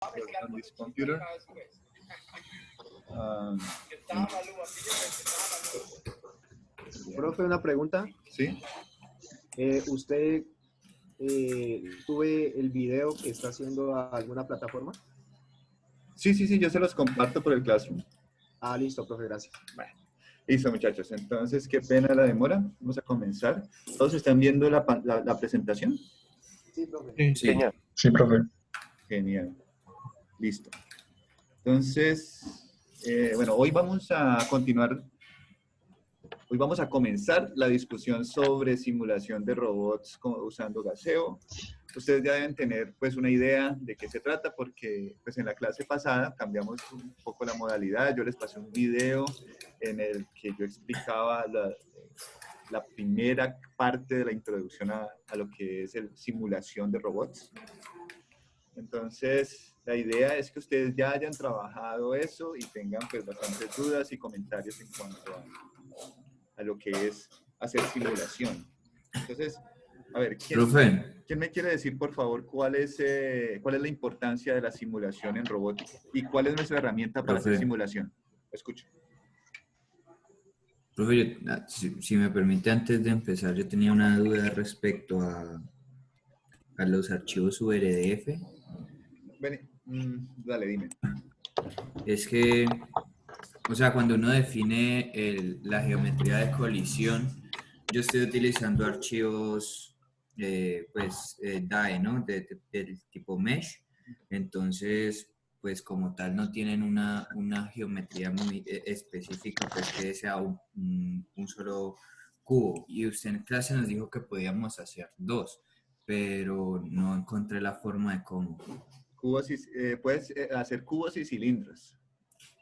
on this computer. Profe, una pregunta. ¿Sí? ¿Usted sube el video que está haciendo a alguna plataforma? Sí, yo se los comparto por el Classroom. Ah, listo, profe, gracias. Bueno, listo, muchachos. Entonces, qué pena la demora. Vamos a comenzar. ¿Todos están viendo la presentación? Sí, profe. Sí, Sí. señor. Sí, profe. Genial. Listo. Entonces, bueno, hoy vamos a continuar. Hoy vamos a comenzar la discusión sobre simulación de robots usando Gaseo. Ustedes ya deben tener pues una idea de qué se trata porque pues en la clase pasada cambiamos un poco la modalidad. Yo les pasé un video en el que yo explicaba la primera parte de la introducción a lo que es el simulación de robots. Entonces, la idea es que ustedes ya hayan trabajado eso y tengan pues bastantes dudas y comentarios en cuanto a lo que es hacer simulación. Entonces, a ver, ¿quién me quiere decir, por favor, cuál es la importancia de la simulación en robótica? ¿Y cuál es nuestra herramienta para hacer simulación? Escucho. Profe, si me permite, antes de empezar, yo tenía una duda respecto a los archivos URDF. Dale, dime. Es que, o sea, cuando uno define la geometría de colisión, yo estoy utilizando archivos, DAE, ¿no? Del tipo mesh. Entonces, pues como tal, no tienen una geometría muy específica, pues que sea un solo cubo. Y usted en clase nos dijo que podíamos hacer dos, pero no encontré la forma de cómo. Puedes hacer cubos y cilindros.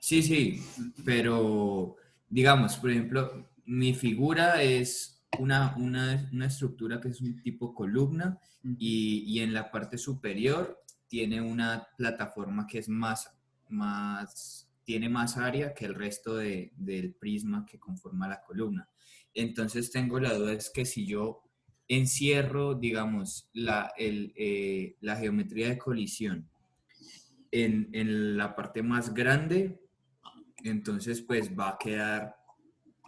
Sí, pero digamos, por ejemplo, mi figura es una estructura que es un tipo columna y en la parte superior tiene una plataforma que es tiene más área que el resto del prisma que conforma la columna. Entonces tengo la duda es que si yo encierro, digamos, la geometría de colisión en la parte más grande, entonces pues va a quedar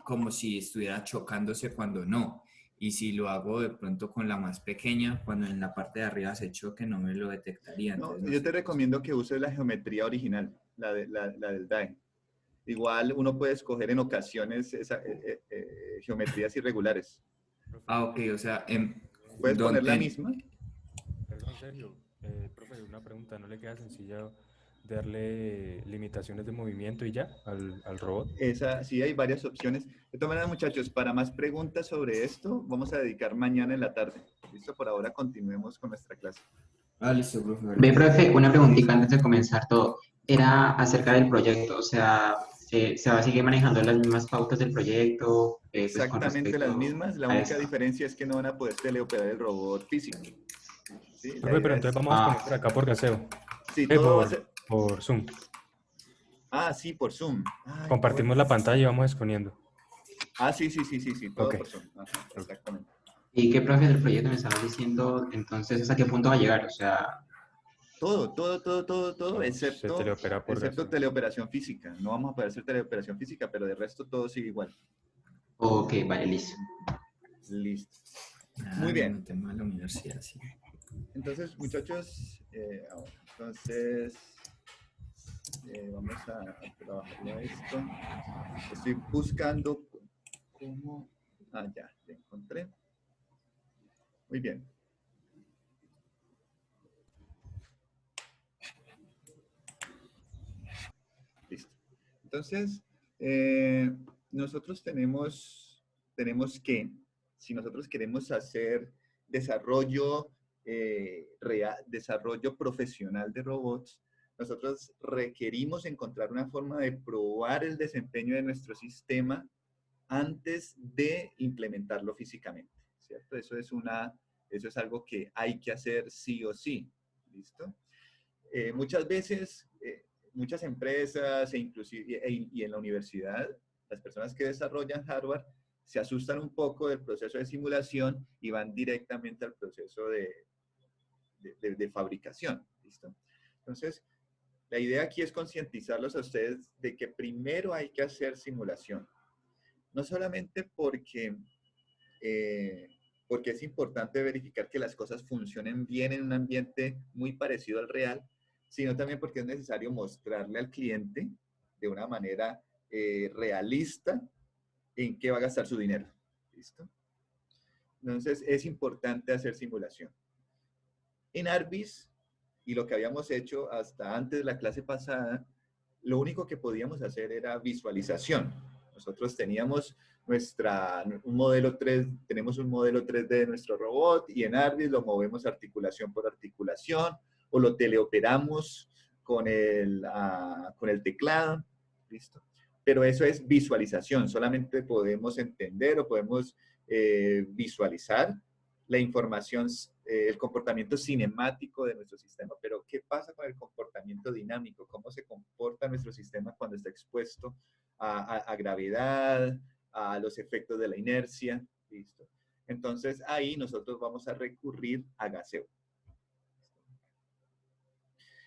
como si estuviera chocándose cuando no. Y si lo hago de pronto con la más pequeña, cuando en la parte de arriba se choque, no me lo detectaría. Entonces, yo te recomiendo que uses la geometría original, la del DAE. Igual uno puede escoger en ocasiones geometrías irregulares. Ah, ok, o sea, ¿puedes poner la misma? Perdón, Sergio. Profe, una pregunta. ¿No le queda sencillo darle limitaciones de movimiento y ya al robot? Sí, hay varias opciones. De todas maneras, muchachos, para más preguntas sobre esto, vamos a dedicar mañana en la tarde. ¿Listo? Por ahora continuemos con nuestra clase. Listo, profe. Ve, profe, una preguntita antes de comenzar todo. Era acerca del proyecto, o sea, ¿se va a seguir manejando las mismas pautas del proyecto? Pues, Exactamente las mismas, la única diferencia es que no van a poder teleoperar el robot físico. ¿Sí? Profe, pero entonces vamos a poner por acá por Gaseo. Sí, todo va a ser... por Zoom. Ah, sí, por Zoom. Compartimos la pantalla y vamos exponiendo. Ah, sí, todo okay. Por Zoom. Ajá, exactamente. ¿Y qué profe del proyecto me estabas diciendo? Entonces, ¿hasta qué punto va a llegar? O sea... Todo, excepto Gaseo. teleoperación física. No vamos a poder hacer teleoperación física, pero de resto todo sigue igual. Ok, vale, listo. Listo. Muy bien. Tema de la universidad, sí. Entonces, muchachos, entonces vamos a trabajar esto. Estoy buscando cómo... ya encontré. Muy bien. Listo. Entonces, nosotros tenemos que, si nosotros queremos hacer desarrollo desarrollo profesional de robots, nosotros requerimos encontrar una forma de probar el desempeño de nuestro sistema antes de implementarlo físicamente, ¿cierto? Eso es algo que hay que hacer sí o sí, ¿listo? Muchas veces, muchas empresas inclusive y en la universidad, las personas que desarrollan hardware se asustan un poco del proceso de simulación y van directamente al proceso de fabricación, ¿listo? Entonces, La idea aquí es concientizarlos a ustedes de que primero hay que hacer simulación. No solamente porque es importante verificar que las cosas funcionen bien en un ambiente muy parecido al real, sino también porque es necesario mostrarle al cliente de una manera realista en qué va a gastar su dinero. ¿Listo? Entonces, es importante hacer simulación. En Arbis, y lo que habíamos hecho hasta antes de la clase pasada, lo único que podíamos hacer era visualización. Nosotros teníamos un modelo 3, tenemos un modelo 3D de nuestro robot y en Arbis lo movemos articulación por articulación o lo teleoperamos con el teclado. ¿Listo? Pero eso es visualización, solamente podemos entender o podemos visualizar la información, el comportamiento cinemático de nuestro sistema. Pero, ¿qué pasa con el comportamiento dinámico? ¿Cómo se comporta nuestro sistema cuando está expuesto a gravedad, a los efectos de la inercia? ¿Listo? Entonces, ahí nosotros vamos a recurrir a gaseo.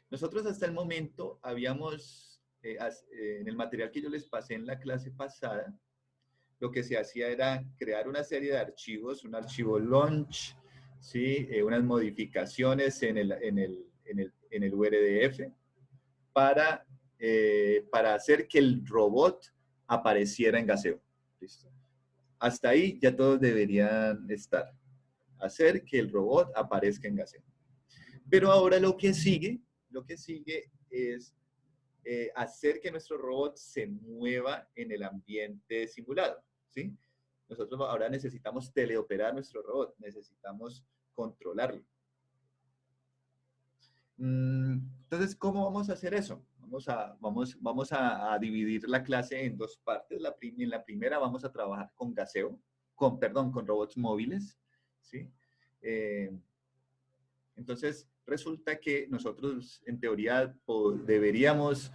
Nosotros hasta el momento habíamos, en el material que yo les pasé en la clase pasada, lo que se hacía era crear una serie de archivos, un archivo launch, ¿sí? Unas modificaciones en el URDF para hacer que el robot apareciera en gaseo. ¿Listo? Hasta ahí ya todos deberían estar. Hacer que el robot aparezca en gaseo. Pero ahora lo que sigue es hacer que nuestro robot se mueva en el ambiente simulado, ¿sí? Nosotros ahora necesitamos teleoperar nuestro robot, necesitamos controlarlo. Entonces, ¿cómo vamos a hacer eso? Vamos a dividir la clase en dos partes. En la primera vamos a trabajar con gaseo, con robots móviles, ¿sí? Entonces, resulta que nosotros, en teoría, deberíamos,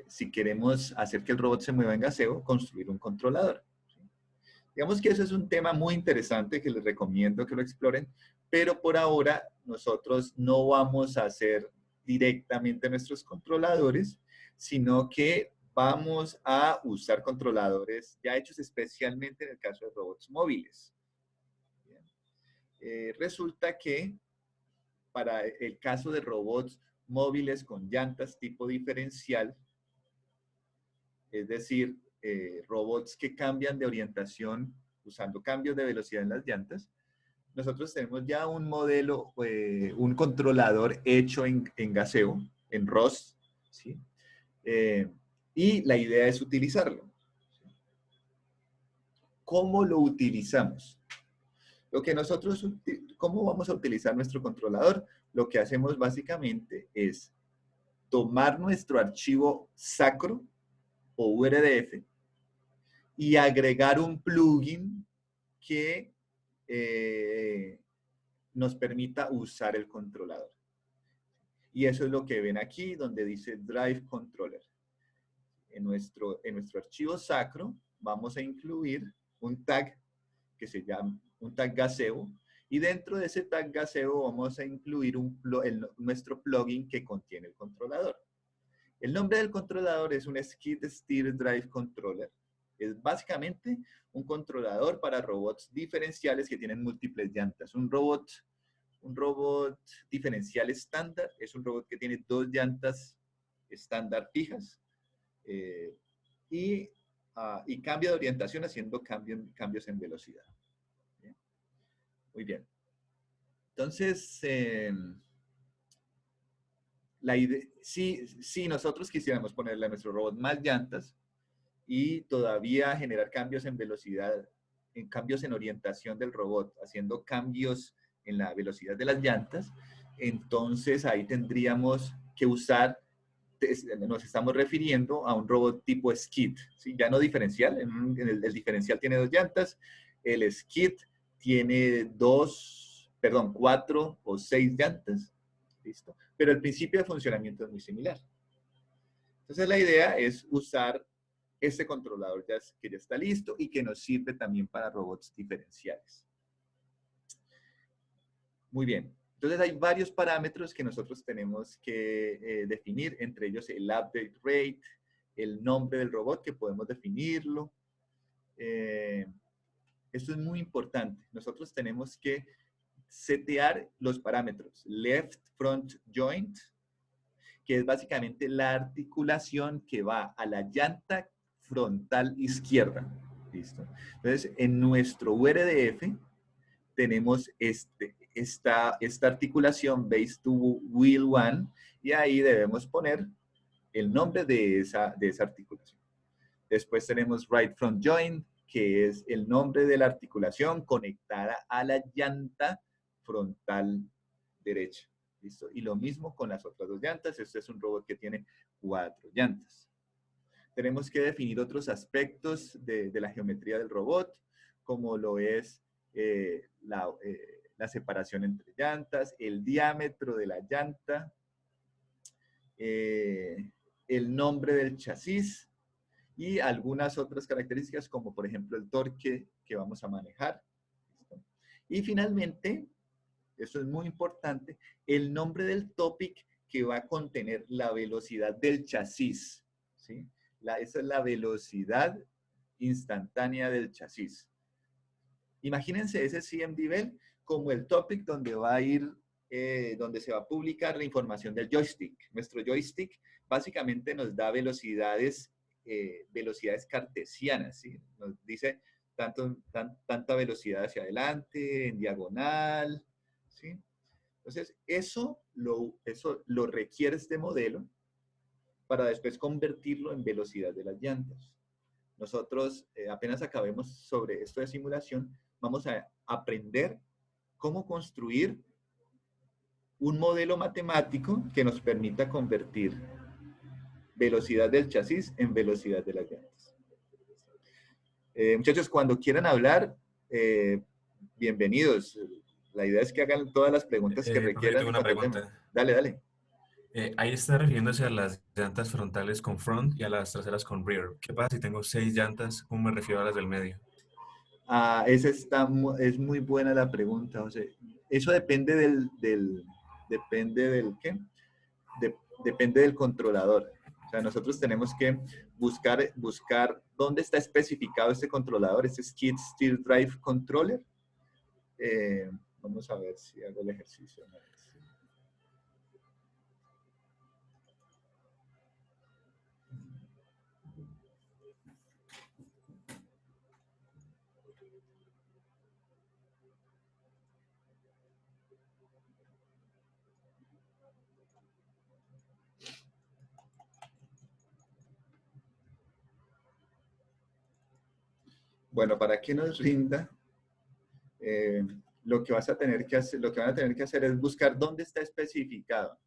si queremos hacer que el robot se mueva en gaseo, construir un controlador. Digamos que eso es un tema muy interesante que les recomiendo que lo exploren, pero por ahora nosotros no vamos a hacer directamente nuestros controladores, sino que vamos a usar controladores ya hechos especialmente en el caso de robots móviles. Resulta que para el caso de robots móviles con llantas tipo diferencial, es decir, robots que cambian de orientación usando cambios de velocidad en las llantas, nosotros tenemos ya un modelo, un controlador hecho en gaseo, en ROS, ¿sí? Y la idea es utilizarlo. ¿Cómo lo utilizamos? ¿Cómo vamos a utilizar nuestro controlador? Lo que hacemos básicamente es tomar nuestro archivo sacro o URDF y agregar un plugin que nos permita usar el controlador. Y eso es lo que ven aquí, donde dice Drive Controller. En nuestro archivo sacro vamos a incluir un tag que se llama un tag gaseo, y dentro de ese tag gaseo vamos a incluir nuestro plugin que contiene el controlador. El nombre del controlador es un Skid Steer Drive Controller. Es básicamente un controlador para robots diferenciales que tienen múltiples llantas. Un robot diferencial estándar es un robot que tiene 2 llantas estándar fijas y cambia de orientación haciendo cambios en velocidad. ¿Bien? Muy bien. Entonces, si nosotros quisiéramos ponerle a nuestro robot más llantas y todavía generar cambios en velocidad, cambios en orientación del robot, haciendo cambios en la velocidad de las llantas, entonces ahí tendríamos que usar, nos estamos refiriendo a un robot tipo skid, ¿sí? Ya no diferencial, el diferencial tiene 2 llantas, el skid tiene 4 o 6 llantas, ¿listo? Pero el principio de funcionamiento es muy similar. Entonces la idea es usar este controlador que ya está listo y que nos sirve también para robots diferenciales. Muy bien. Entonces hay varios parámetros que nosotros tenemos que definir, entre ellos el update rate, el nombre del robot que podemos definirlo. Esto es muy importante. Nosotros tenemos que setear los parámetros left front joint, que es básicamente la articulación que va a la llanta frontal izquierda. ¿Listo? Entonces, en nuestro URDF tenemos esta articulación base to wheel 1 y ahí debemos poner el nombre de esa articulación. Después tenemos right front joint, que es el nombre de la articulación conectada a la llanta frontal derecha. ¿Listo? Y lo mismo con las otras dos llantas. Este es un robot que tiene 4 llantas. Tenemos que definir otros aspectos de la geometría del robot, como lo es la separación entre llantas, el diámetro de la llanta, el nombre del chasis y algunas otras características, como por ejemplo el torque que vamos a manejar. ¿Listo? Y finalmente, eso es muy importante, el nombre del topic que va a contener la velocidad del chasis. ¿Sí? Esa es la velocidad instantánea del chasis. Imagínense ese CMD como el topic donde va a ir, donde se va a publicar la información del joystick. Nuestro joystick básicamente nos da velocidades cartesianas, ¿sí? Nos dice tanta velocidad hacia adelante, en diagonal, ¿sí? Entonces, eso lo requiere este modelo para después convertirlo en velocidad de las llantas. Nosotros, apenas acabemos sobre esto de simulación, vamos a aprender cómo construir un modelo matemático que nos permita convertir velocidad del chasis en velocidad de las llantas. Muchachos, cuando quieran hablar, bienvenidos. La idea es que hagan todas las preguntas que requieran. Tengo una pregunta. Dale, dale. Ahí está refiriéndose a las llantas frontales con front y a las traseras con rear. ¿Qué pasa si tengo 6 llantas? ¿Cómo me refiero a las del medio? Es muy buena la pregunta, José. Eso depende depende del controlador. O sea, nosotros tenemos que buscar dónde está especificado este controlador, este Skid Steer Drive Controller. Vamos a ver si hago el ejercicio. Bueno, para que nos rinda, lo que van a tener que hacer es buscar dónde está especificado,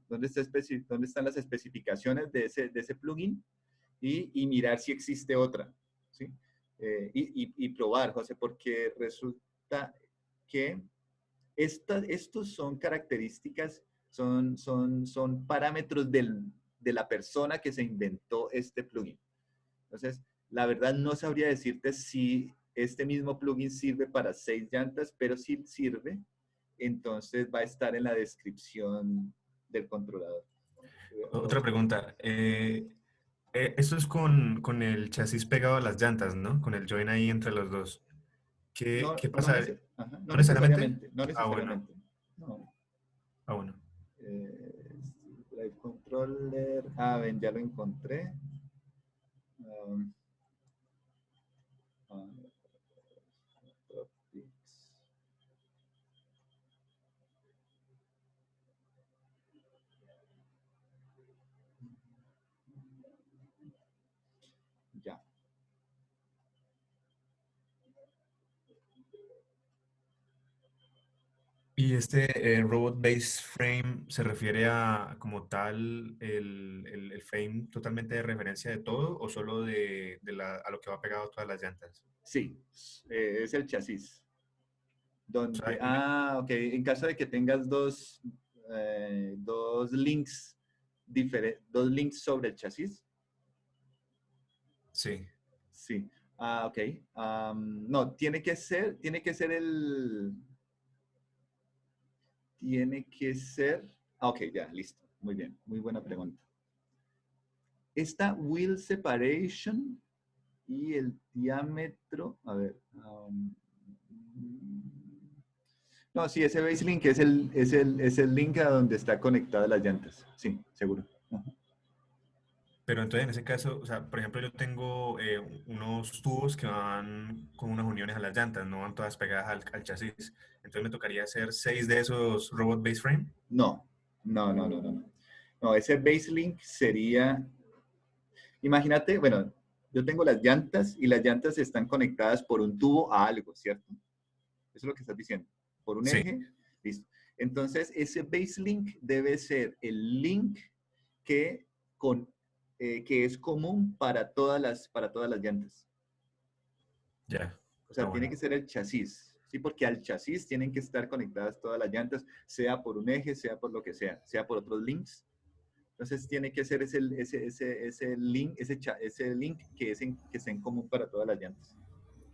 dónde están las especificaciones de ese plugin y mirar si existe otra, ¿sí? Y probar, José, porque resulta que estos son características, son parámetros de la persona que se inventó este plugin. Entonces, la verdad no sabría decirte si este mismo plugin sirve para 6 llantas, pero si sirve, entonces va a estar en la descripción del controlador. Otra pregunta. Esto es con el chasis pegado a las llantas, ¿no? Con el join ahí entre los dos. ¿Qué pasa? No necesariamente. No necesariamente. No. Bueno. Drive controller. Ven, ya lo encontré. Ya. ¿Y este robot base frame se refiere a como tal el frame totalmente de referencia de todo o solo a lo que va pegado a todas las llantas? Sí, es el chasis. O sea, Ok. En caso de que tengas dos links sobre el chasis. Sí. Sí. Ok. No, tiene que ser tiene que ser... Ah, ok, ya, listo. Muy bien, muy buena pregunta. Esta wheel separation y el diámetro, a ver. No, sí, ese base link es el link a donde está conectada las llantas. Sí, seguro. Ajá. Pero entonces en ese caso, o sea, por ejemplo, yo tengo unos tubos que van con unas uniones a las llantas, no van todas pegadas al chasis. Entonces me tocaría hacer 6 de esos robot base frame. No, no, no, no, no, no. No, ese base link sería, imagínate, bueno, yo tengo las llantas y las llantas están conectadas por un tubo a algo, ¿cierto? Eso es lo que estás diciendo. Por un Sí. eje, listo. Entonces, ese base link debe ser el link que, que es común para todas las llantas. Ya. O sea, Ah, tiene bueno. que ser el chasis, ¿sí? Porque al chasis tienen que estar conectadas todas las llantas, sea por un eje, sea por lo que sea por otros links. Entonces, tiene que ser ese link, ese link que esté en común para todas las llantas.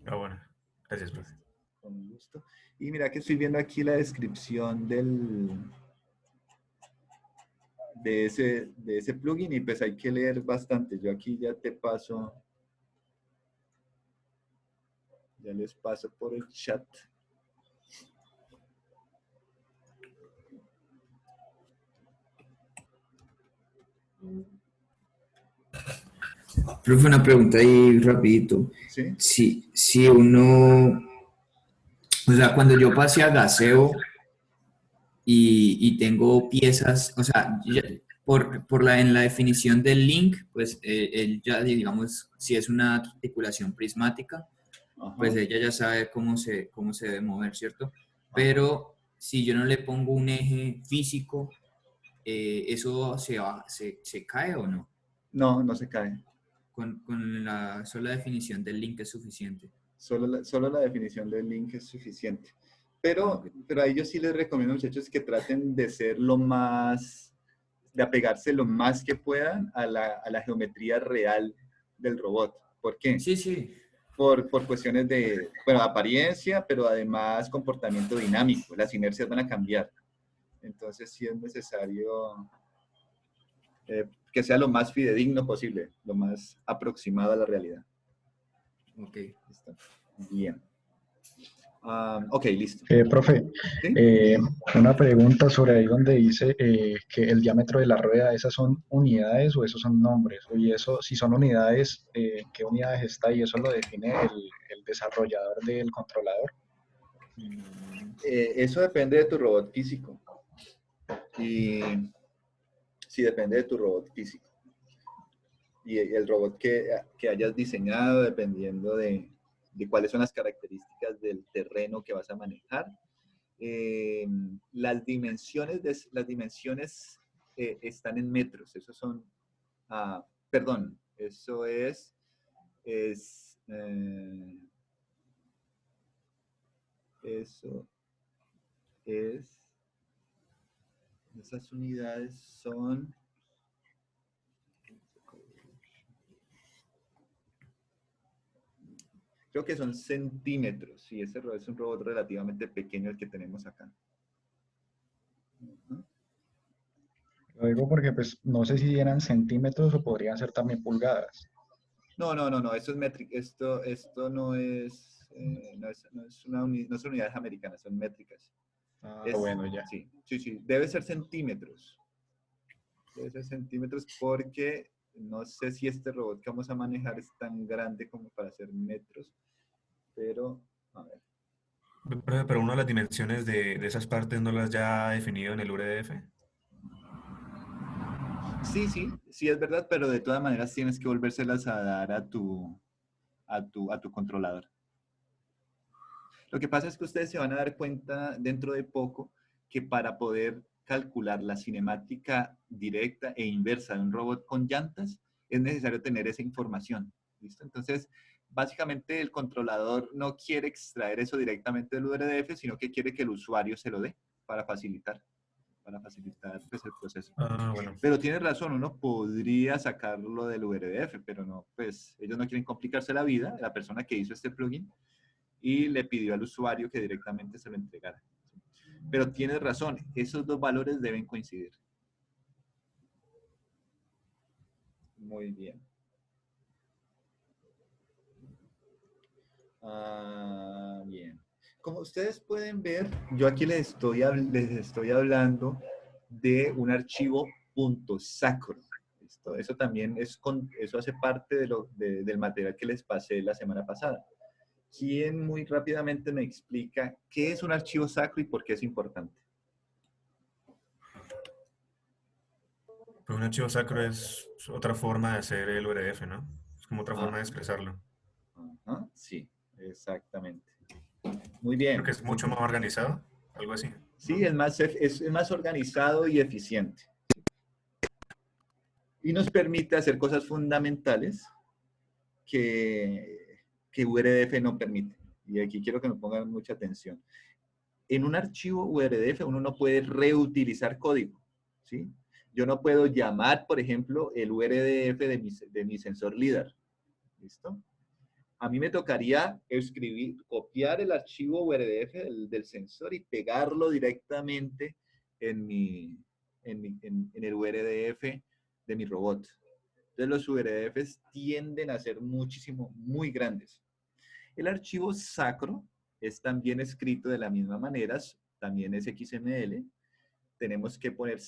Ah, bueno. Gracias, profe. Con gusto. Y mira que estoy viendo aquí la descripción de ese plugin y pues hay que leer bastante. Yo aquí ya les paso por el chat. Profe, una pregunta ahí rapidito. ¿Sí? Si uno, o sea, cuando yo pase a gaseo y tengo piezas, o sea, en la definición del link, pues él ya, digamos, si es una articulación prismática, Ajá. pues ella ya sabe cómo se debe mover, ¿cierto? Ajá. Pero si yo no le pongo un eje físico, ¿eso se cae o no? No, no se cae. Con la sola definición del link es suficiente. Solo la definición del link es suficiente. Ah, Pero ok. a ellos sí les recomiendo, muchachos, que traten de ser de apegarse lo más que puedan a la geometría real del robot. ¿Por qué? Sí, sí. Por cuestiones de, bueno, apariencia, pero además comportamiento dinámico. Las inercias van a cambiar. Entonces sí es necesario que sea lo más fidedigno posible, lo más aproximado a la realidad. Ok. ¿Listo? Bien. Ok, listo. Profe, ¿Sí? una pregunta sobre ahí donde dice que el diámetro de la rueda, ¿esas son unidades o esos son nombres? Y eso, si son unidades, ¿qué unidades está? Y eso lo define el desarrollador del controlador. Eso depende de tu robot físico. Y sí, depende de tu robot físico. Y el robot que hayas diseñado, dependiendo de cuáles son las características del terreno que vas a manejar. Las dimensiones están en metros. Esos son, perdón, eso es eso es, esas unidades son, creo que son centímetros, y ese es un robot relativamente pequeño el que tenemos acá. Lo digo porque pues no sé si eran centímetros o podrían ser también pulgadas. No, esto es métrico, esto no es, no son unidades americanas, son métricas. Bueno, ya. Sí, debe ser centímetros. Debe ser centímetros porque no sé si este robot que vamos a manejar es tan grande como para hacer metros, pero a ver. Pero una de las dimensiones de esas partes no las ya ha definido en el URDF. Sí es verdad, pero de todas maneras tienes que volvérselas a dar a tu controlador. Lo que pasa es que ustedes se van a dar cuenta dentro de poco que para poder calcular la cinemática directa e inversa de un robot con llantas, es necesario tener esa información. ¿Listo? Entonces, básicamente el controlador no quiere extraer eso directamente del URDF, sino que quiere que el usuario se lo dé para facilitar pues, el proceso. Bueno. Pero tienes razón, uno podría sacarlo del URDF, pero no, pues ellos no quieren complicarse la vida, la persona que hizo este plugin, y le pidió al usuario que directamente se lo entregara. Pero tienes razón, esos dos valores deben coincidir. Muy bien. Bien. Como ustedes pueden ver, yo aquí les estoy hablando de un archivo .sacro. ¿Listo? Eso también eso hace parte del material que les pasé la semana pasada. ¿Quién muy rápidamente me explica qué es un archivo sacro y por qué es importante? Pues un archivo sacro es otra forma de hacer el URDF, ¿no? Es como otra forma de expresarlo. Ajá, sí, exactamente. Muy Creo bien. que es mucho más organizado, algo así. Sí, es más organizado y eficiente. Y nos permite hacer cosas fundamentales que URDF no permite. Y aquí quiero que me pongan mucha atención. En un archivo URDF uno no puede reutilizar código, ¿sí? Yo no puedo llamar, por ejemplo, el URDF de mi sensor LIDAR. ¿Listo? A mí me tocaría copiar el archivo URDF del sensor y pegarlo directamente en el URDF de mi robot. Entonces los URDFs tienden a ser muy grandes. El archivo sacro es también escrito de la misma manera, también es XML. Tenemos que poner,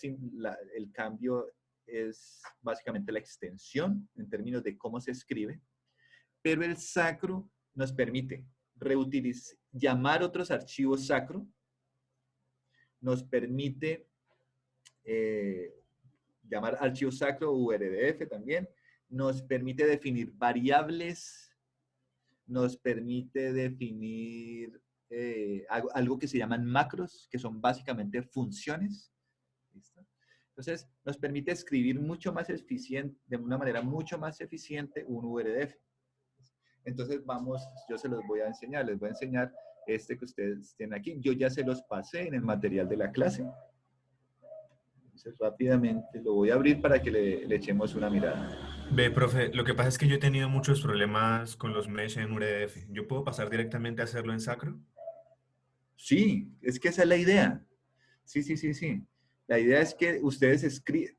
el cambio es básicamente la extensión en términos de cómo se escribe, pero el sacro nos permite llamar otros archivos sacro, nos permite llamar archivo sacro URDF también, nos permite definir variables, nos permite definir algo que se llaman macros, que son básicamente funciones. ¿Listo? Entonces, nos permite escribir mucho más eficiente, de una manera mucho más eficiente un URDF. Entonces, yo se los voy a enseñar, les voy a enseñar este que ustedes tienen aquí. Yo ya se los pasé en el material de la clase. Entonces, rápidamente lo voy a abrir para que le echemos una mirada. Ve, profe, lo que pasa es que yo he tenido muchos problemas con los mesh en URDF. ¿Yo puedo pasar directamente a hacerlo en sacro? Sí, es que esa es la idea. Sí. La idea es que ustedes escriben,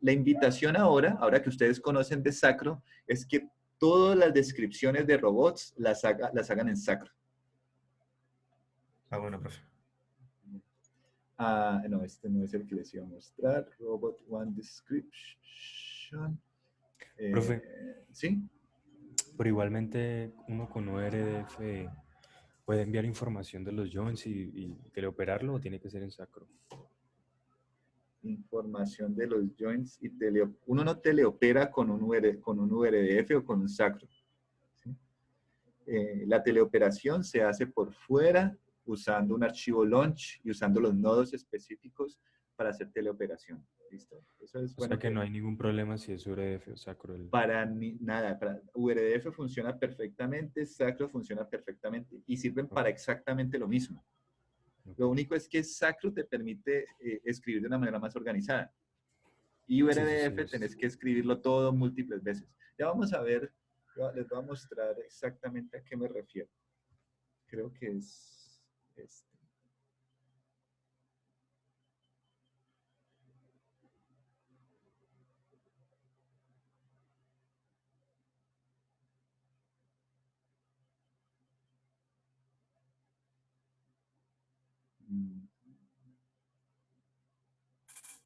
la invitación ahora que ustedes conocen de sacro, es que todas las descripciones de robots las hagan en sacro. Ah, bueno, profe. No, este no es el que les iba a mostrar. Robot One Description. Profe, ¿Sí? pero igualmente uno con URDF puede enviar información de los joins y teleoperarlo o tiene que ser en sacro. Información de los joins y uno no teleopera con un URDF o con un sacro. ¿Sí? La teleoperación se hace por fuera usando un archivo launch y usando los nodos específicos para hacer teleoperación. ¿Listo? Eso es O sea que no hay ningún problema si es URDF o sacro. Nada, URDF funciona perfectamente, sacro funciona perfectamente y sirven para exactamente lo mismo. Lo único es que sacro te permite escribir de una manera más organizada. Y URDF tenés que escribirlo todo múltiples veces. Ya vamos a ver, les voy a mostrar exactamente a qué me refiero. Creo que es este.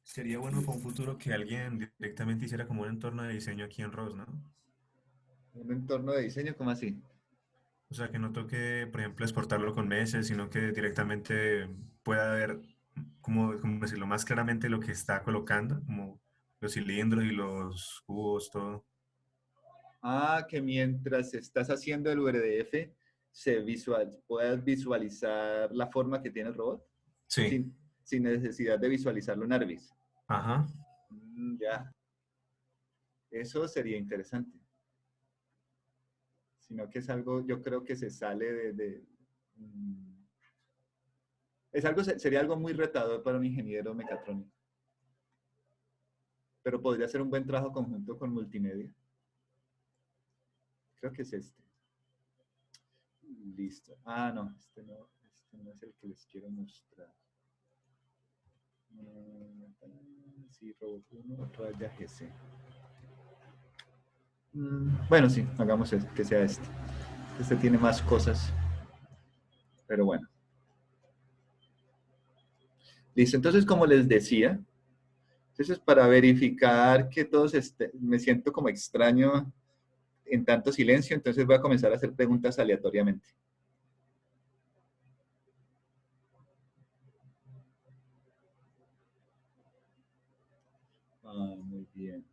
Sería bueno para un futuro que alguien directamente hiciera como un entorno de diseño aquí en ROS, ¿no? Un entorno de diseño, ¿cómo así? O sea, que no toque, por ejemplo, exportarlo con meses, sino que directamente pueda ver, como decirlo, más claramente lo que está colocando, como los cilindros y los cubos, todo. Que mientras estás haciendo el URDF, puedas visualizar la forma que tiene el robot. Sí. Sin necesidad de visualizarlo en ARVIS. Ajá. Ya. Eso sería interesante. Sino que es algo, yo creo que se sale sería algo muy retador para un ingeniero mecatrónico. Pero podría ser un buen trabajo conjunto con multimedia. Creo que es este. Listo. No, este no. Este no es el que les quiero mostrar. Sí, robot 1, raya GC. Bueno, sí, hagamos que sea este. Este tiene más cosas. Pero bueno. Listo, entonces como les decía, entonces para verificar que todos me siento como extraño en tanto silencio, entonces voy a comenzar a hacer preguntas aleatoriamente. Muy bien.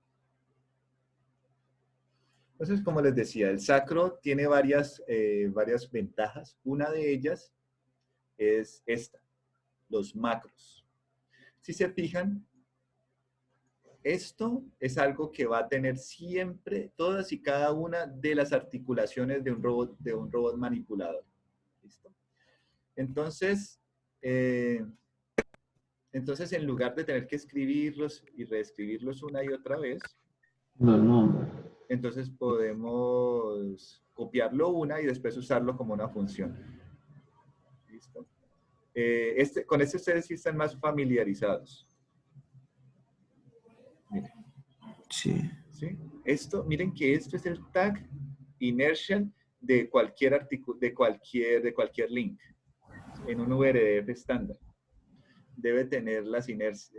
Entonces, como les decía, el Sacro tiene varias ventajas. Una de ellas es esta, los macros. Si se fijan, esto es algo que va a tener siempre todas y cada una de las articulaciones de un robot manipulador. ¿Listo? Entonces, en lugar de tener que escribirlos y reescribirlos una y otra vez, entonces podemos copiarlo una y después usarlo como una función. ¿Listo? Con este ustedes sí están más familiarizados. Miren. Sí. ¿Sí? Miren que esto es el tag inertial de cualquier link en un URF estándar. Debe tener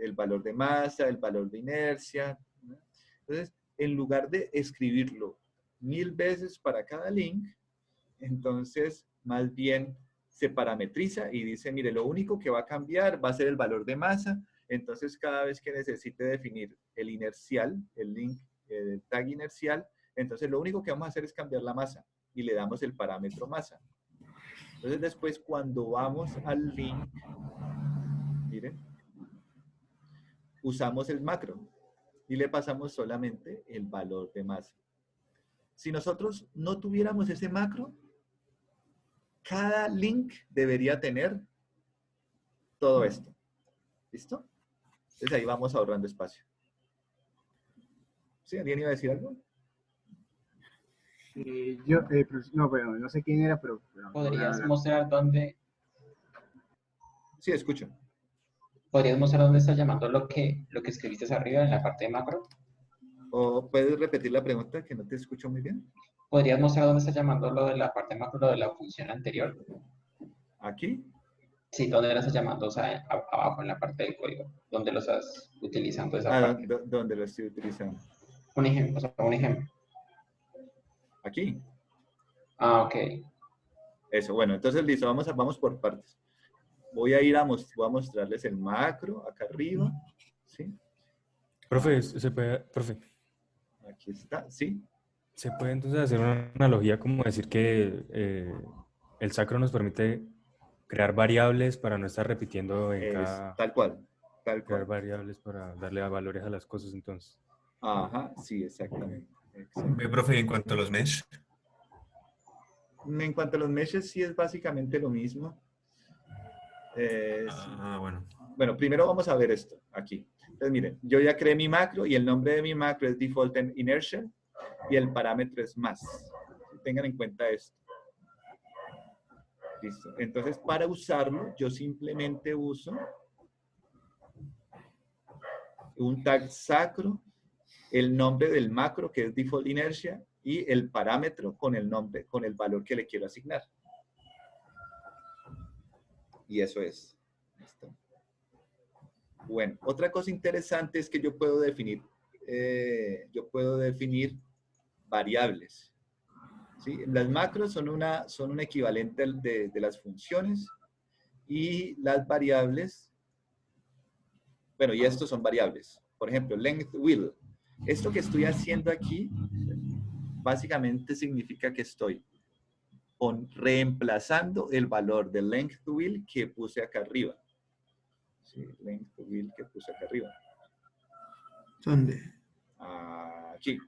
el valor de masa, el valor de inercia, ¿no? Entonces, en lugar de escribirlo 1000 veces para cada link, entonces más bien se parametriza y dice, mire, lo único que va a cambiar va a ser el valor de masa. Entonces, cada vez que necesite definir el inercial, el link, el tag inercial, entonces lo único que vamos a hacer es cambiar la masa y le damos el parámetro masa. Entonces, después, cuando vamos al link, miren, usamos el macro y le pasamos solamente el valor de masa. Si nosotros no tuviéramos ese macro, cada link debería tener todo esto. ¿Listo? Entonces ahí vamos ahorrando espacio. ¿Sí? ¿Alguien iba a decir algo? No, pero no sé quién era, pero ¿Podrías mostrar dónde, Sí, escucho. estás llamando lo que escribiste arriba en la parte de macro? ¿O puedes repetir la pregunta que no te escucho muy bien? ¿Podrías mostrar dónde estás llamando lo de la parte macro, lo de la función anterior? ¿Aquí? Sí, ¿dónde lo estás llamando? O sea, abajo en la parte del código, ¿dónde lo estás utilizando esa parte? ¿Dónde lo estoy utilizando? Un ejemplo, o sea, un ejemplo. Aquí. Ah, ok. Eso, bueno, entonces listo, vamos por partes. Voy a mostrarles el macro acá arriba. ¿Sí? Profe, ¿se puede, profe? Aquí está, ¿sí? ¿Se puede entonces hacer una analogía como decir que el Sacro nos permite crear variables para no estar repitiendo en cada... Tal cual, Crear variables para darle valores a las cosas entonces. Ajá, sí, exactamente. Ve, profe, en cuanto a los mesh. En cuanto a los meshes, sí es básicamente lo mismo. Bueno. Bueno, primero vamos a ver esto, aquí. Entonces, miren, yo ya creé mi macro y el nombre de mi macro es default inertial y el parámetro es más. Tengan en cuenta esto. Listo. Entonces, para usarlo, yo simplemente uso un tag sacro, el nombre del macro, que es default inertia, y el parámetro con el nombre, con el valor que le quiero asignar. Y eso es. ¿Listo? Bueno, otra cosa interesante es que yo puedo definir variables. ¿Sí? Las macros son un equivalente de las funciones y las variables, bueno, y estos son variables. Por ejemplo, length will. Esto que estoy haciendo aquí básicamente significa que estoy reemplazando el valor de length will que puse acá arriba. Sí, length will que puse acá arriba. ¿Dónde? Aquí.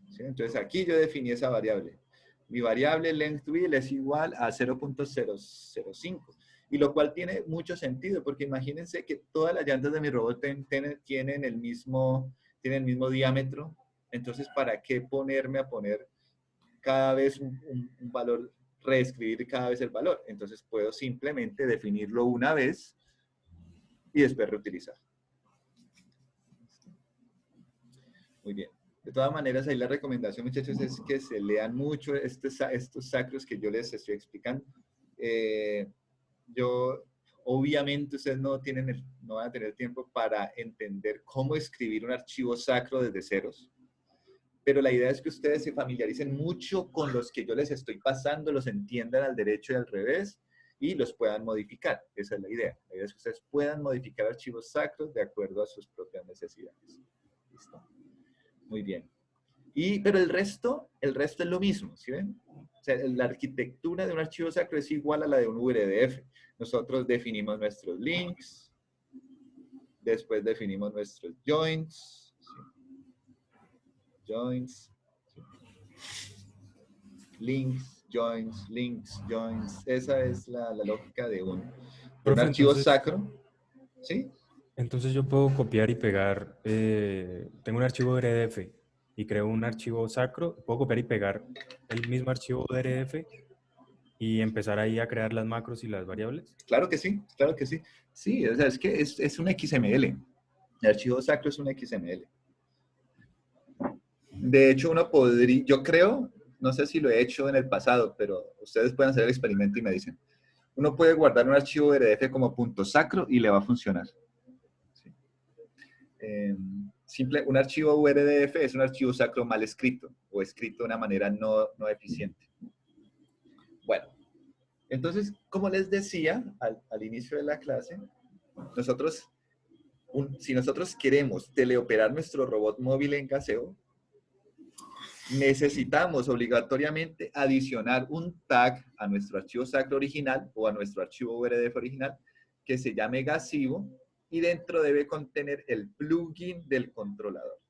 ¿Sí? Entonces aquí yo definí esa variable. Mi variable length will es igual a 0.005. Y lo cual tiene mucho sentido, porque imagínense que todas las llantas de mi robot tienen el mismo diámetro. Entonces, ¿para qué ponerme a poner cada vez un valor reescribir cada vez el valor. Entonces puedo simplemente definirlo una vez y después reutilizar. Muy bien. De todas maneras, ahí la recomendación, muchachos, es que se lean mucho estos sacros que yo les estoy explicando. Obviamente, ustedes no van a tener tiempo para entender cómo escribir un archivo sacro desde ceros, pero la idea es que ustedes se familiaricen mucho con los que yo les estoy pasando, los entiendan al derecho y al revés, y los puedan modificar. Esa es la idea. La idea es que ustedes puedan modificar archivos sacros de acuerdo a sus propias necesidades. ¿Listo? Muy bien. Pero el resto es lo mismo, ¿sí ven? O sea, la arquitectura de un archivo sacro es igual a la de un URDF. Nosotros definimos nuestros links, después definimos nuestros joins, ¿sí? Joins, ¿sí? Links, joins. Esa es la lógica de un Profe, archivo entonces, sacro, ¿sí? entonces yo puedo copiar y pegar, tengo un archivo RDF y creo un archivo sacro, puedo copiar y pegar el mismo archivo RDF y empezar ahí a crear las macros y las variables. Claro que sí, claro que sí. Sí, o sea, es que es un XML. El archivo sacro es un XML. De hecho, uno podría, yo creo, no sé si lo he hecho en el pasado, pero ustedes pueden hacer el experimento y me dicen. Uno puede guardar un archivo RDF como punto sacro y le va a funcionar. ¿Sí? Un archivo URDF es un archivo sacro mal escrito o escrito de una manera no eficiente. Bueno, entonces, como les decía al inicio de la clase, si nosotros queremos teleoperar nuestro robot móvil en Gaseo, necesitamos obligatoriamente adicionar un tag a nuestro archivo sacro original o a nuestro archivo URDF original que se llame Gasivo y dentro debe contener el plugin del controlador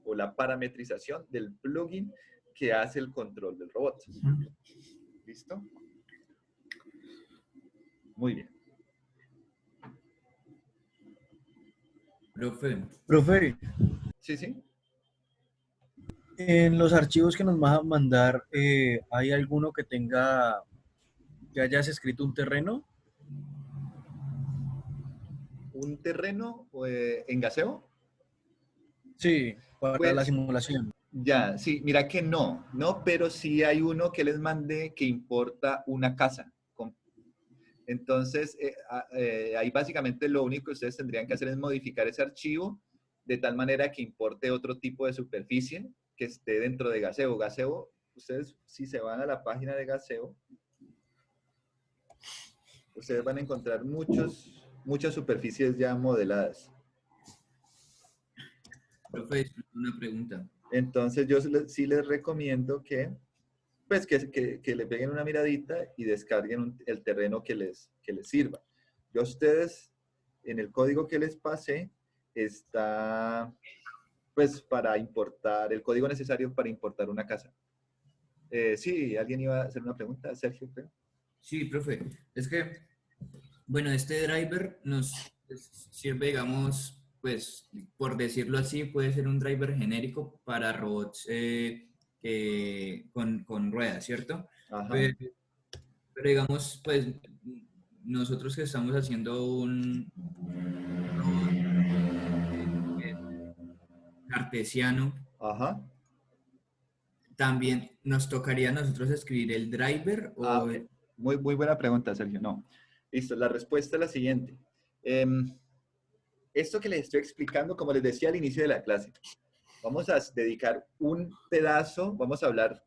o la parametrización del plugin que hace el control del robot. ¿Listo? Muy bien. Profe, Sí, sí. en los archivos que nos vas a mandar, ¿hay alguno que hayas escrito un terreno? ¿Un terreno en Gaseo? Sí, para la Pues simulación. ya, sí, mira que no, pero sí hay uno que les mandé que importa una casa. Entonces, ahí básicamente lo único que ustedes tendrían que hacer es modificar ese archivo de tal manera que importe otro tipo de superficie que esté dentro de Gaseo. Gaseo, ustedes si se van a la página de Gaseo, ustedes van a encontrar muchas superficies ya modeladas. Profe, una pregunta. Entonces, yo sí les recomiendo que pues que le peguen una miradita y descarguen el terreno que les sirva. Yo a ustedes, en el código que les pasé, está pues para importar, el código necesario para importar una casa. Sí, ¿alguien iba a hacer una pregunta? Sergio, creo. Sí, profe. Es que, bueno, este driver nos sirve, digamos, pues, por decirlo así, puede ser un driver genérico para robots con ruedas, ¿cierto? Ajá. Pero digamos, pues, nosotros que estamos haciendo un robot cartesiano, Ajá. también nos tocaría a nosotros escribir el driver o... Muy buena pregunta, Sergio. No. Listo, la respuesta es la siguiente. Esto que les estoy explicando, como les decía al inicio de la clase, vamos a dedicar un pedazo, vamos a hablar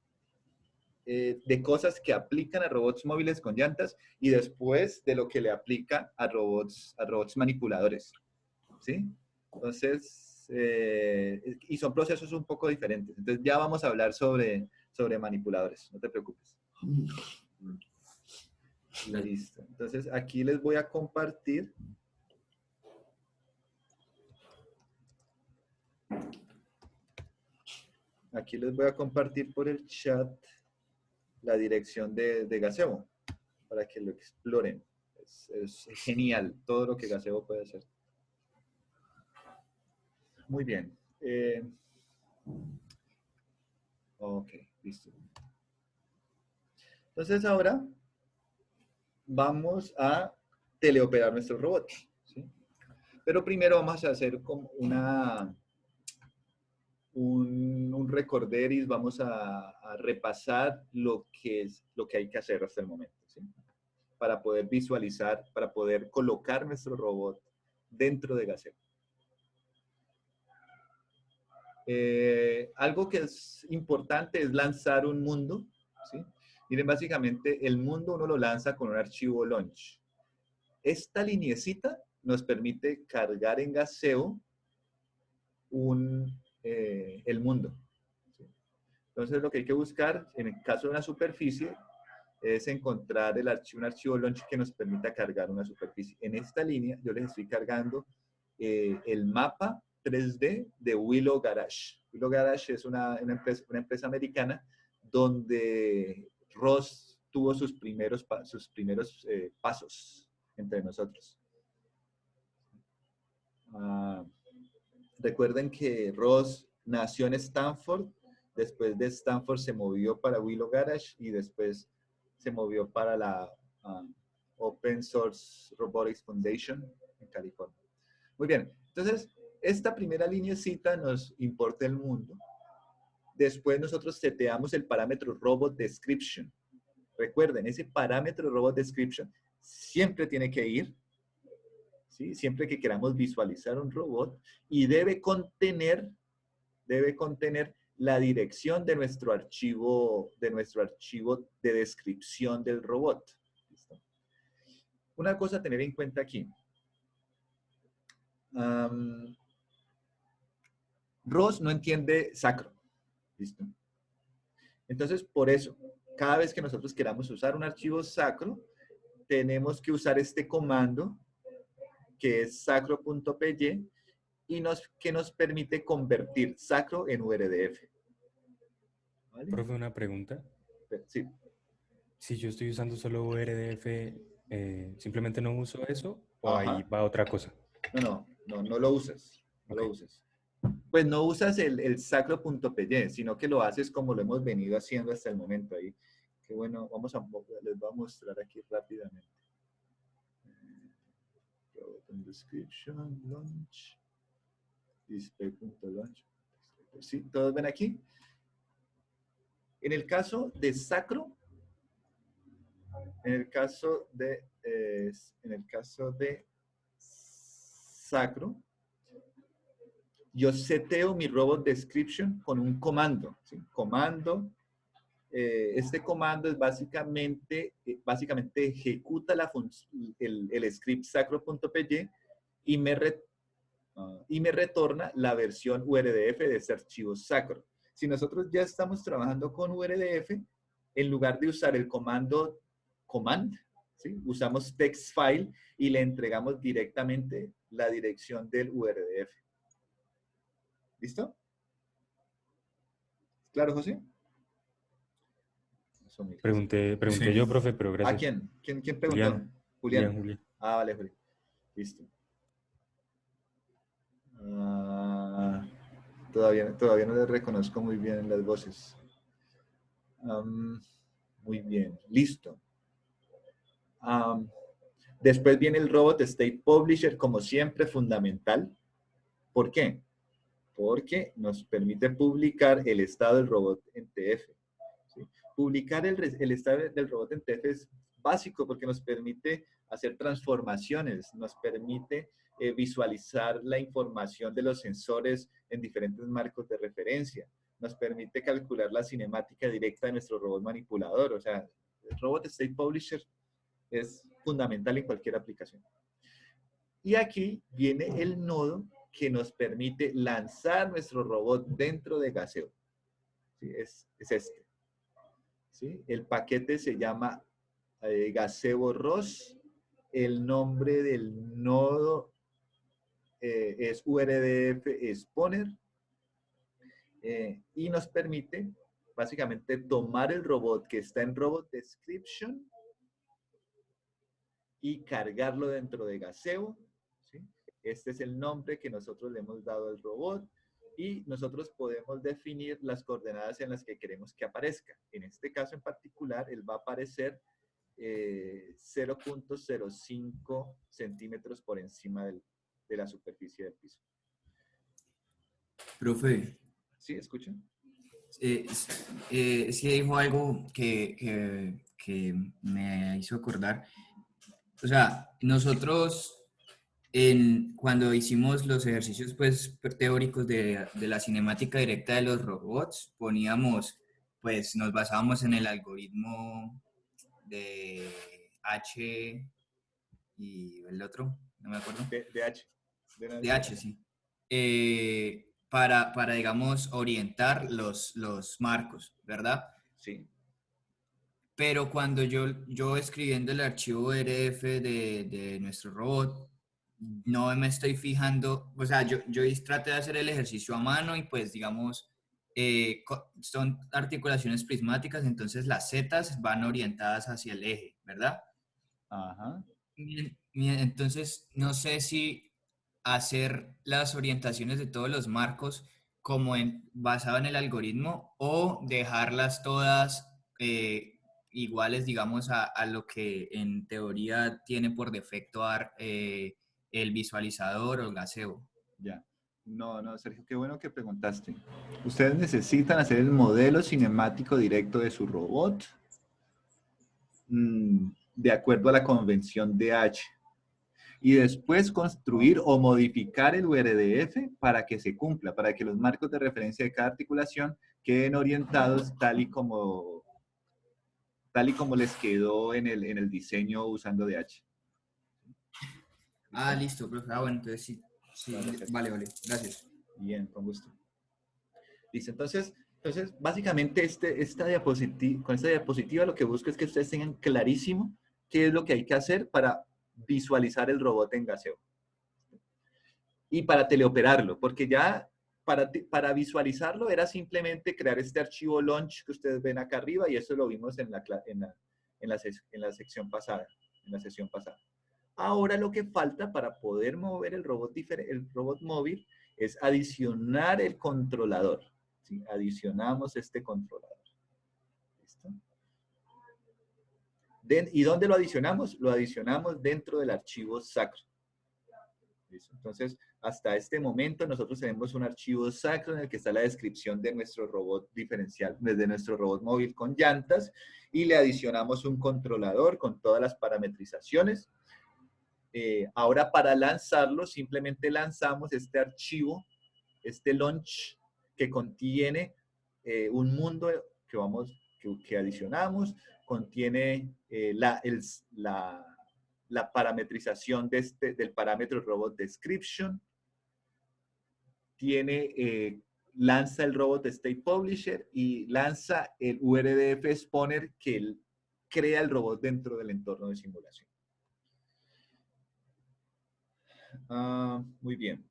de cosas que aplican a robots móviles con llantas y después de lo que le aplica a robots manipuladores. ¿Sí? Entonces, y son procesos un poco diferentes. Entonces ya vamos a hablar sobre manipuladores, no te preocupes. Listo. Entonces aquí les voy a compartir. Aquí les voy a compartir por el chat la dirección de Gazebo para que lo exploren. Es genial todo lo que Gazebo puede hacer. Muy bien. Ok, listo. Entonces ahora vamos a teleoperar nuestro robot, ¿sí? Pero primero vamos a hacer como un recorderis, vamos a repasar lo que hay que hacer hasta el momento, ¿sí? Para poder visualizar, para poder colocar nuestro robot dentro de Gazebo. Algo que es importante es lanzar un mundo, ¿sí? Miren, básicamente el mundo uno lo lanza con un archivo launch. Esta liniecita nos permite cargar en Gazebo el mundo, ¿sí? Entonces lo que hay que buscar en el caso de una superficie es encontrar un archivo launch que nos permita cargar una superficie. En esta línea yo les estoy cargando el mapa 3D de Willow Garage. Willow Garage es una empresa americana donde Ross tuvo sus primeros pasos entre nosotros. Recuerden que Ross nació en Stanford, después de Stanford se movió para Willow Garage y después se movió para la Open Source Robotics Foundation en California. Muy bien, entonces esta primera lineecita nos importa el mundo. Después nosotros seteamos el parámetro Robot Description. Recuerden, ese parámetro Robot Description siempre tiene que ir, ¿sí? Siempre que queramos visualizar un robot, y debe contener la dirección de nuestro archivo de descripción del robot. ¿Listo? Una cosa a tener en cuenta aquí. Ross no entiende sacro. ¿Listo? Entonces, por eso, cada vez que nosotros queramos usar un archivo sacro, tenemos que usar este comando que es sacro.py y que nos permite convertir sacro en URDF. ¿Vale? Profe, una pregunta. Sí. Si yo estoy usando solo URDF, ¿simplemente no uso eso o Ajá. ahí va otra cosa? No lo usas. No lo usas. Pues no usas el sacro.py, sino que lo haces como lo hemos venido haciendo hasta el momento ahí. Que bueno, les voy a mostrar aquí rápidamente. Description, launch, display.launch. ¿Sí? ¿Todos ven aquí? En el caso de sacro, sacro, yo seteo mi robot description con un comando, ¿sí? Este comando es básicamente ejecuta el script sacro.py y me retorna la versión URDF de ese archivo sacro. Si nosotros ya estamos trabajando con URDF, en lugar de usar el comando command, ¿sí? Usamos text file y le entregamos directamente la dirección del URDF. ¿Listo? ¿Claro, José? Pregunté Sí. yo, profe, pero ¿A gracias. quién? ¿Quién preguntó? Julián. Ah, vale, Julián. Listo. Todavía no le reconozco muy bien las voces. Muy bien, listo. Después viene el Robot State Publisher, como siempre, fundamental. ¿Por qué? Porque nos permite publicar el estado del robot en TF. ¿Sí? Publicar el estado del robot en TF es básico porque nos permite hacer transformaciones, nos permite visualizar la información de los sensores en diferentes marcos de referencia, nos permite calcular la cinemática directa de nuestro robot manipulador. O sea, el Robot State Publisher es fundamental en cualquier aplicación. Y aquí viene el nodo que nos permite lanzar nuestro robot dentro de Gazebo. ¿Sí? Es este. ¿Sí? El paquete se llama Gazebo ROS. El nombre del nodo es URDF Spawner. Y nos permite básicamente tomar el robot que está en Robot Description y cargarlo dentro de Gazebo. ¿Sí? Este es el nombre que nosotros le hemos dado al robot. y nosotros podemos definir las coordenadas en las que queremos que aparezca. En este caso en particular, él va a aparecer 0.05 centímetros por encima de la superficie del piso. Profe, ¿Sí? ¿Escuchan? es que dijo algo que me hizo acordar. O sea, nosotros cuando hicimos los ejercicios pues, teóricos de la cinemática directa de los robots, pues nos basábamos en el algoritmo de H y el otro, no me acuerdo. De H. De H, sí. Para, digamos, orientar los marcos, ¿verdad? Sí. Pero cuando yo escribiendo el archivo RF de nuestro robot, no me estoy fijando, o sea, yo traté de hacer el ejercicio a mano y pues, digamos, son articulaciones prismáticas, entonces las zetas van orientadas hacia el eje, ¿verdad? Ajá. Entonces, no sé si hacer las orientaciones de todos los marcos como basado en el algoritmo o dejarlas todas iguales, digamos, a lo que en teoría tiene por defecto el visualizador o el gazebo. Ya. No, no, Sergio, qué bueno que preguntaste. Ustedes necesitan hacer el modelo cinemático directo de su robot de acuerdo a la convención de H. Y después construir o modificar el URDF para que se cumpla, para que los marcos de referencia de cada articulación queden orientados tal y como les quedó en el diseño usando DH. Ah, listo, profe. Ah, bueno, entonces sí. Vale, gracias. Bien, con gusto. Listo, entonces básicamente con esta diapositiva lo que busco es que ustedes tengan clarísimo qué es lo que hay que hacer para visualizar el robot en gaseo. Y para teleoperarlo, porque ya para visualizarlo era simplemente crear este archivo launch que ustedes ven acá arriba y eso lo vimos en la sesión pasada. Ahora lo que falta para poder mover el robot móvil es adicionar el controlador. ¿Sí? Adicionamos este controlador. ¿Listo? ¿Y dónde lo adicionamos? Lo adicionamos dentro del archivo sacro. ¿Listo? Entonces, hasta este momento nosotros tenemos un archivo sacro en el que está la descripción de nuestro robot diferencial, desde nuestro robot móvil con llantas, y le adicionamos un controlador con todas las parametrizaciones. Ahora para lanzarlo, simplemente lanzamos este archivo, este launch, que contiene un mundo que adicionamos, contiene la parametrización del parámetro robot description, lanza el robot state publisher y lanza el URDF spawner que crea el robot dentro del entorno de simulación. Muy bien.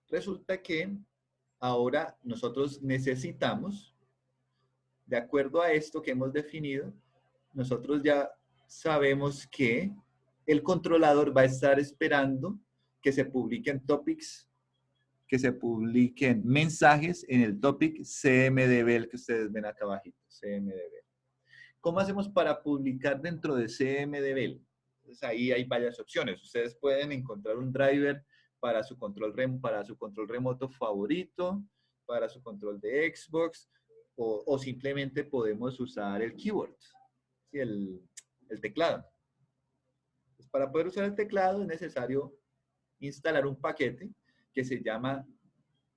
Resulta que ahora nosotros necesitamos, de acuerdo a esto que hemos definido, nosotros ya sabemos que el controlador va a estar esperando que se publiquen topics, que se publiquen mensajes en el topic CMDB, que ustedes ven acá abajito, CMDB. ¿Cómo hacemos para publicar dentro de CMDB? Entonces ahí hay varias opciones. Ustedes pueden encontrar un driver para su control remoto favorito, para su control de Xbox, o simplemente podemos usar el keyboard, ¿sí? el teclado. Pues para poder usar el teclado es necesario instalar un paquete que se llama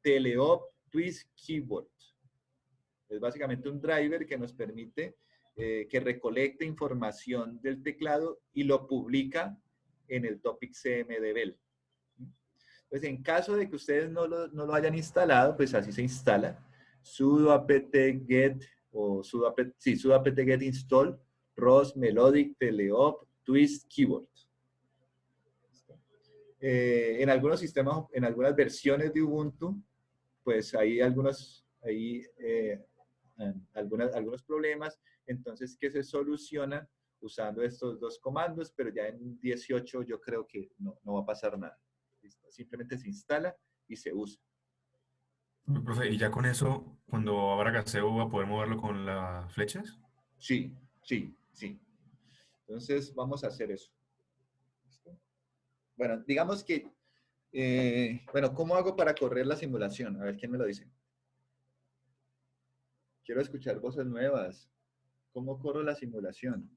Teleop Twist Keyboard. Es básicamente un driver que nos permite que recolecte información del teclado y lo publica en el topic CMDB. Pues en caso de que ustedes no lo hayan instalado, pues así se instala. Sudo apt-get o sudo apt-get install ROS Melodic Teleop Twist Keyboard. En algunos sistemas, en algunas versiones de Ubuntu, pues hay algunos problemas, entonces que se solucionan usando estos dos comandos, pero ya en 18 yo creo que no va a pasar nada. ¿Listo? Simplemente se instala y se usa. Profe, ¿y ya con eso, cuando abra gaseo, va a poder moverlo con las flechas? Sí, sí, sí. Entonces vamos a hacer eso. ¿Listo? Bueno, digamos que, bueno, ¿cómo hago para correr la simulación? A ver, ¿quién me lo dice? Quiero escuchar voces nuevas. ¿Cómo corro la simulación?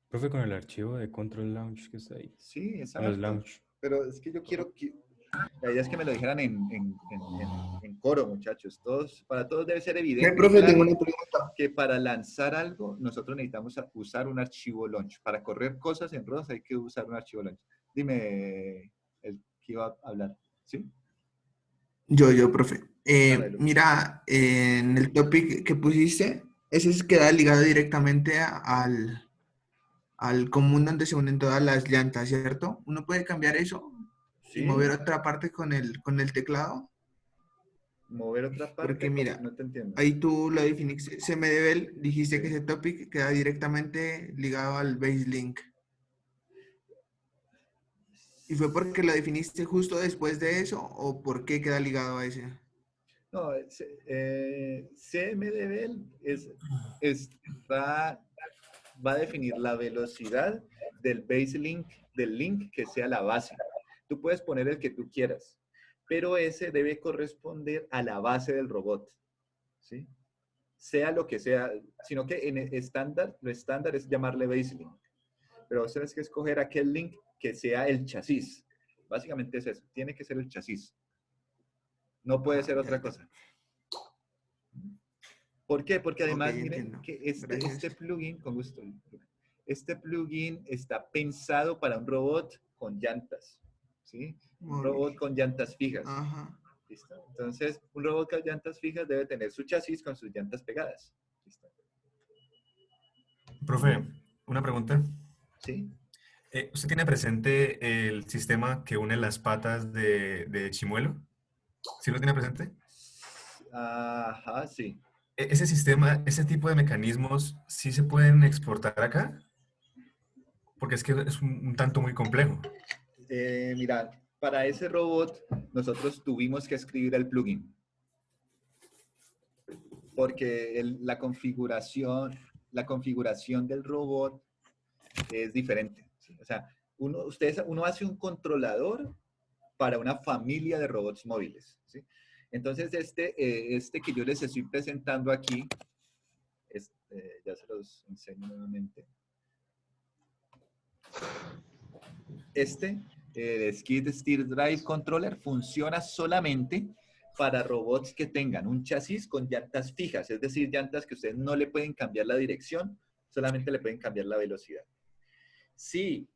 Profe, con el archivo de Control Launch que está ahí. Sí, Con los exacto. launch. Pero es que yo quiero que... La idea es que me lo dijeran en coro, muchachos. Para todos debe ser evidente y Profe, tengo claro una pregunta. que para lanzar algo nosotros necesitamos usar un archivo launch. Para correr cosas en ROS hay que usar un archivo launch. Dime el que iba a hablar. ¿Sí? Profe. Dale, Mira, en el topic que pusiste, ese queda ligado directamente al común donde se unen todas las llantas, ¿cierto? Uno puede cambiar eso y ¿Sí? mover otra parte con el teclado, Mover otra porque parte, como mira, no te entiendo. ahí tú lo definiste, CMDB, dijiste que Sí. ese topic queda directamente ligado al base link. ¿Y fue porque lo definiste justo después de eso o por qué queda ligado a ese? No, CMDB va a definir la velocidad del base link, del link que sea la base. Tú puedes poner el que tú quieras, pero ese debe corresponder a la base del robot, ¿sí? Sea lo que sea, sino que en estándar, lo estándar es llamarle base link, pero vos tenés que escoger aquel link que sea el chasis. Básicamente es eso, tiene que ser el chasis. No puede ser Ya, otra ya. cosa. ¿Por qué? Porque Ok, además, miren entiendo. que Gracias. este plugin, con gusto, este plugin está pensado para un robot con llantas, ¿sí? Un robot Móvil. con llantas fijas. Ajá. ¿Listo? Entonces, un robot con llantas fijas debe tener su chasis con sus llantas pegadas. ¿Listo? Profe, una pregunta. ¿Sí? ¿Usted tiene presente el sistema que une las patas de Chimuelo? ¿Sí lo tiene presente? Ajá, sí. Ese sistema, ese tipo de mecanismos, ¿sí se pueden exportar acá? Porque es que es un tanto muy complejo. Mira, para ese robot nosotros tuvimos que escribir el plugin porque la configuración del robot es diferente, ¿sí? O sea, uno hace un controlador para una familia de robots móviles, ¿sí? Entonces, este que yo les estoy presentando aquí, ya se los enseño nuevamente. Skid Steer Drive Controller funciona solamente para robots que tengan un chasis con llantas fijas, es decir, llantas que ustedes no le pueden cambiar la dirección, solamente le pueden cambiar la velocidad. Si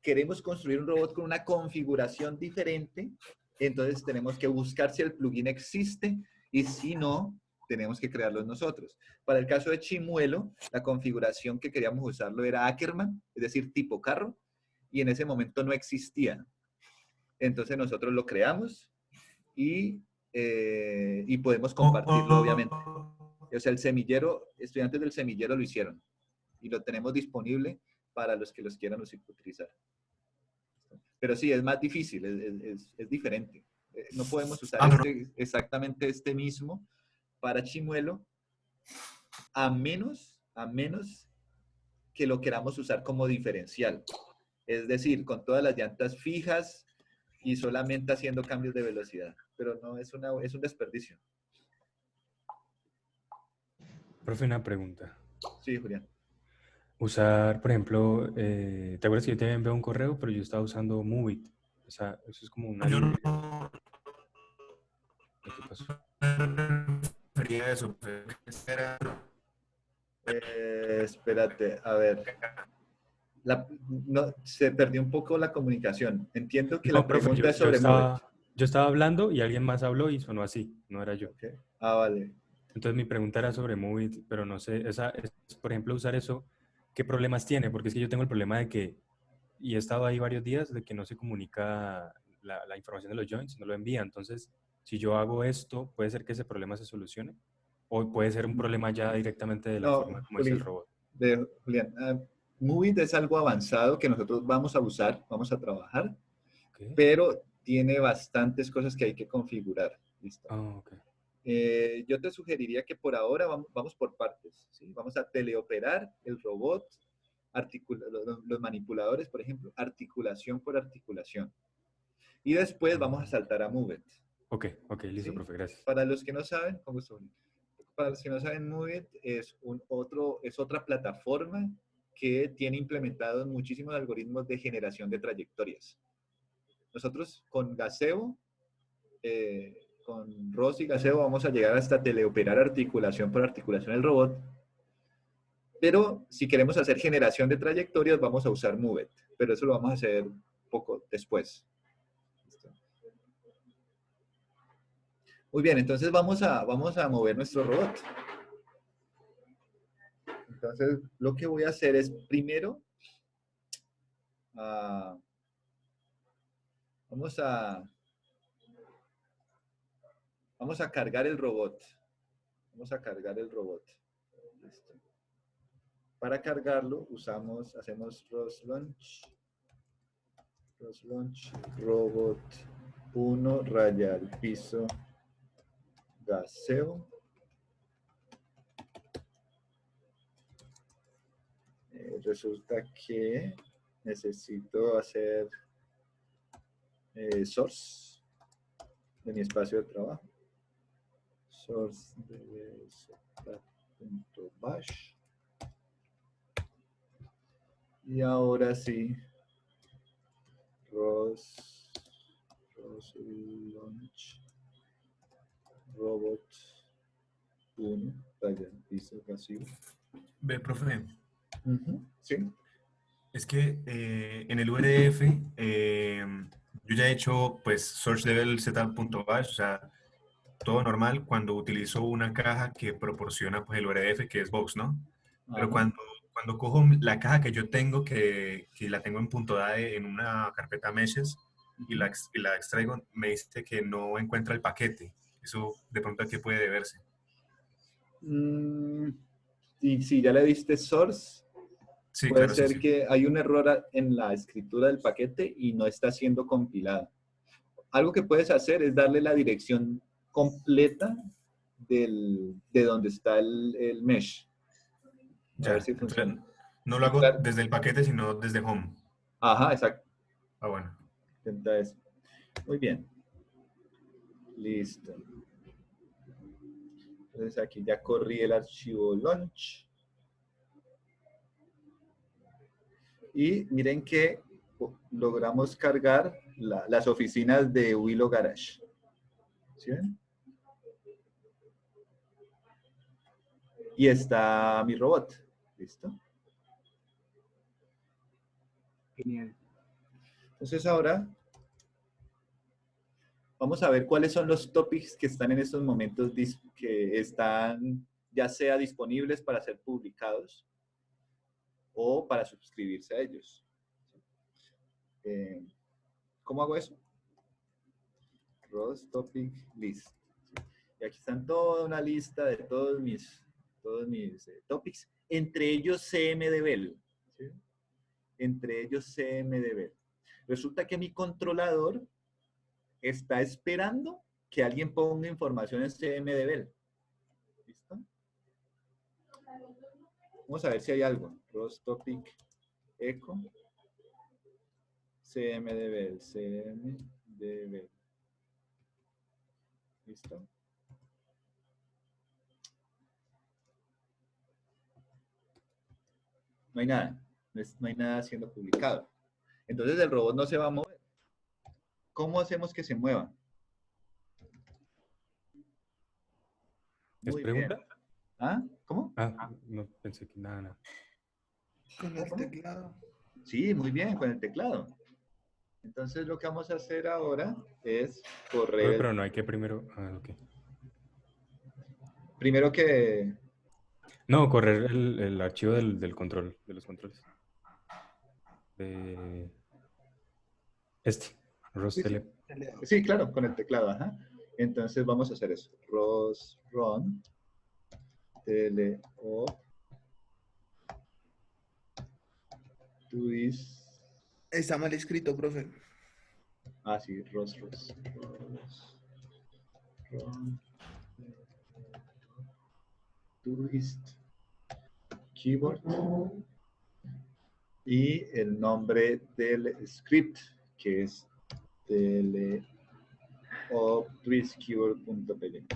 queremos construir un robot con una configuración diferente, entonces tenemos que buscar si el plugin existe y si no, tenemos que crearlo nosotros. Para el caso de Chimuelo, la configuración que queríamos usarlo era Ackerman, es decir, tipo carro, y en ese momento no existía. Entonces nosotros lo creamos y podemos compartirlo, obviamente. O sea, el semillero, estudiantes del semillero lo hicieron y lo tenemos disponible para los que los quieran utilizar. Pero sí, es más difícil, es diferente. No podemos usar exactamente este mismo para Chimuelo, a menos que lo queramos usar como diferencial. Es decir, con todas las llantas fijas y solamente haciendo cambios de velocidad. Pero no, es un desperdicio. Profe, una pregunta. Sí, Julián. Usar, por ejemplo, ¿te acuerdas que yo te envié un correo, pero yo estaba usando Moveit? O sea, eso es como una Yo librería. no ¿Qué pasó? me refería a eso. Era Espérate, a ver. No, se perdió un poco la comunicación. Entiendo que la No, profe, pregunta es sobre Moveit. yo estaba hablando y alguien más habló y sonó así, no era yo. Okay. Ah, vale. Entonces mi pregunta era sobre Moveit, pero no sé, por ejemplo, usar eso, ¿qué problemas tiene? Porque es que yo tengo el problema de que, y he estado ahí varios días, de que no se comunica la información de los joins, no lo envía. Entonces, si yo hago esto, ¿puede ser que ese problema se solucione? ¿O puede ser un problema ya directamente de la forma como es el robot? Julián, Moveit es algo avanzado que nosotros vamos a usar, vamos a trabajar, Okay. pero tiene bastantes cosas que hay que configurar. ¿Listo? Ok. Yo te sugeriría que por ahora vamos por partes, ¿sí? Vamos a teleoperar el robot, los manipuladores, por ejemplo, articulación por articulación. Y después vamos a saltar a Move It. Ok, listo, ¿Sí? profe, gracias. Para los que no saben, con gusto. Para los que no saben, Move It es otra plataforma que tiene implementados muchísimos algoritmos de generación de trayectorias. Nosotros con Gazebo, con ROS y Gazebo, vamos a llegar hasta teleoperar articulación por articulación del robot. Pero si queremos hacer generación de trayectorias, vamos a usar Move It. Pero eso lo vamos a hacer poco después. ¿Listo? Muy bien, entonces vamos a mover nuestro robot. Entonces, lo que voy a hacer es primero, vamos a cargar el robot. Vamos a cargar el robot. Listo. Para cargarlo, hacemos ROS Launch, robot 1, raya al piso, Gazebo. Resulta que necesito hacer source de mi espacio de trabajo. Source de .bash. Y ahora sí, ROS launch robot 1, raya al piso, vacío. Ve, profe, Sí. es que en el URF yo ya he hecho pues source level setup.bash, o sea, todo normal cuando utilizo una caja que proporciona pues el URF, que es Box, ¿no? Pero Ajá. cuando cojo la caja que yo tengo, que la tengo en .dade en una carpeta meshes, y la extraigo, me dice que no encuentra el paquete. Eso de pronto aquí puede deberse. Y si ya le diste source, Sí, puede claro, sí, ser sí. que hay un error en la escritura del paquete y no está siendo compilado. Algo que puedes hacer es darle la dirección completa de donde está el mesh. A ver Ya, si entonces funciona. no lo Sí, hago claro. desde el paquete, sino desde home. Ajá, exacto. Ah, bueno. Intenta eso. Muy bien. Listo. Entonces aquí ya corrí el archivo launch. Y miren que logramos cargar las oficinas de Willow Garage. ¿Sí ven? Y está mi robot. ¿Listo? Genial. Entonces ahora vamos a ver cuáles son los topics que están en estos momentos que están ya sea disponibles para ser publicados o para suscribirse a ellos. ¿Cómo hago eso? ROS Topic List. Y aquí están toda una lista de todos mis topics, entre ellos CMDBL. ¿Sí? Entre ellos CMDBL. Resulta que mi controlador está esperando que alguien ponga información en CMDBL. ¿Listo? Vamos a ver si hay algo. ROS Topic Echo. CMDBL. ¿Listo? No hay nada. No hay nada siendo publicado. Entonces el robot no se va a mover. ¿Cómo hacemos que se mueva? ¿Es Muy bien. pregunta? ¿Ah? ¿Cómo? No pensé que nada. Con el teclado. Sí, muy bien, con el teclado. Entonces lo que vamos a hacer ahora es correr. Pero no hay que primero. Ok. Primero que. No, correr el archivo del control, de los controles. Sí, sí. ROS-tele. Sí, claro, con el teclado, ajá. Entonces vamos a hacer eso. ROS run tele-o to this. Está mal escrito, profe. Ah, sí, Tourist Keyboard. Y el nombre del script, que es touristkeyword.py.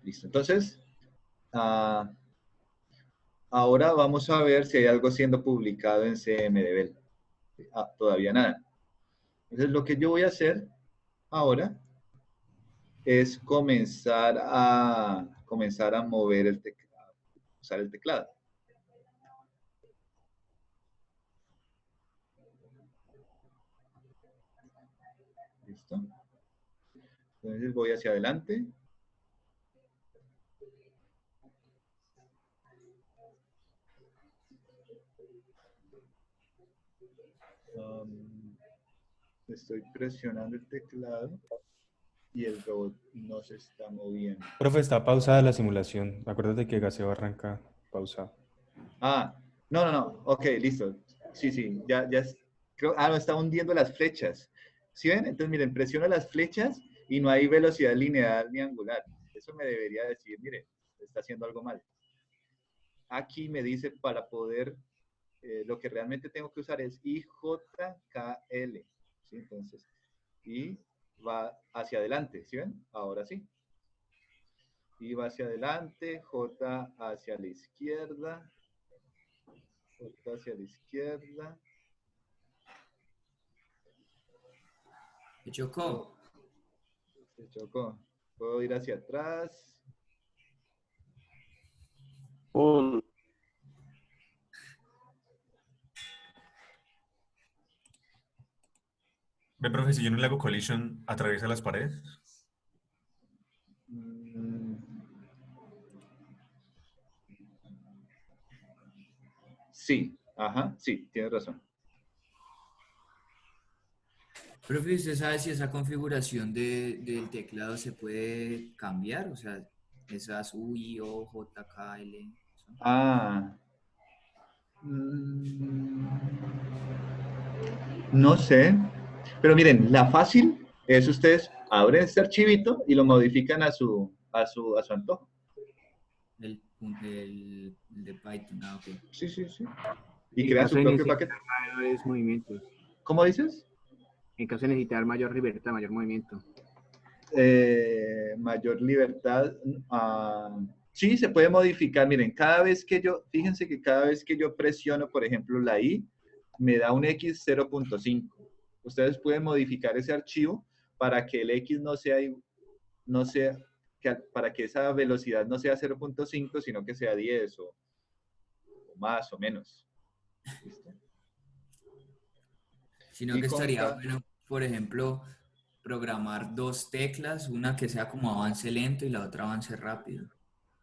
Listo. Entonces, ahora vamos a ver si hay algo siendo publicado en CMDB. Todavía nada. Entonces, lo que yo voy a hacer ahora es comenzar a mover el teclado, usar el teclado. ¿Listo? Entonces voy hacia adelante. Estoy presionando el teclado y el robot no se está moviendo. Profe, está pausada la simulación. Acuérdate que gaseo arranca pausado. No. Ok, listo. Sí, ya creo, no, está hundiendo las flechas. ¿Sí ven? Entonces, miren, presiono las flechas y no hay velocidad lineal ni angular. Eso me debería decir, mire, está haciendo algo mal. Aquí me dice para poder, lo que realmente tengo que usar es IJKL. ¿Sí? Entonces, y va hacia adelante, ¿sí ven? Ahora sí. Y va hacia adelante, J hacia la izquierda, J hacia la izquierda. Se chocó. Se chocó. Puedo ir hacia atrás. Ve, profe, si yo no le hago collision, ¿atraviesa las paredes? Sí, ajá, sí, tienes razón. Profe, ¿usted sabe si esa configuración del teclado se puede cambiar? O sea, esas U, I, O, J, K, L. No sé. Pero miren, la fácil es ustedes abren este archivito y lo modifican a su antojo. El de Python, ok. Sí. Y En crean caso su de propio necesitar paquete. mayores movimientos. ¿Cómo dices? En caso de necesitar mayor libertad, mayor movimiento. Mayor libertad. Sí, se puede modificar. Miren, fíjense que cada vez que yo presiono, por ejemplo, la I, me da un X 0.5. Ustedes pueden modificar ese archivo para que el X para que esa velocidad no sea 0.5, sino que sea 10 o más o menos. ¿Listo? Sino que estaría bueno, por ejemplo, programar dos teclas, una que sea como avance lento y la otra avance rápido.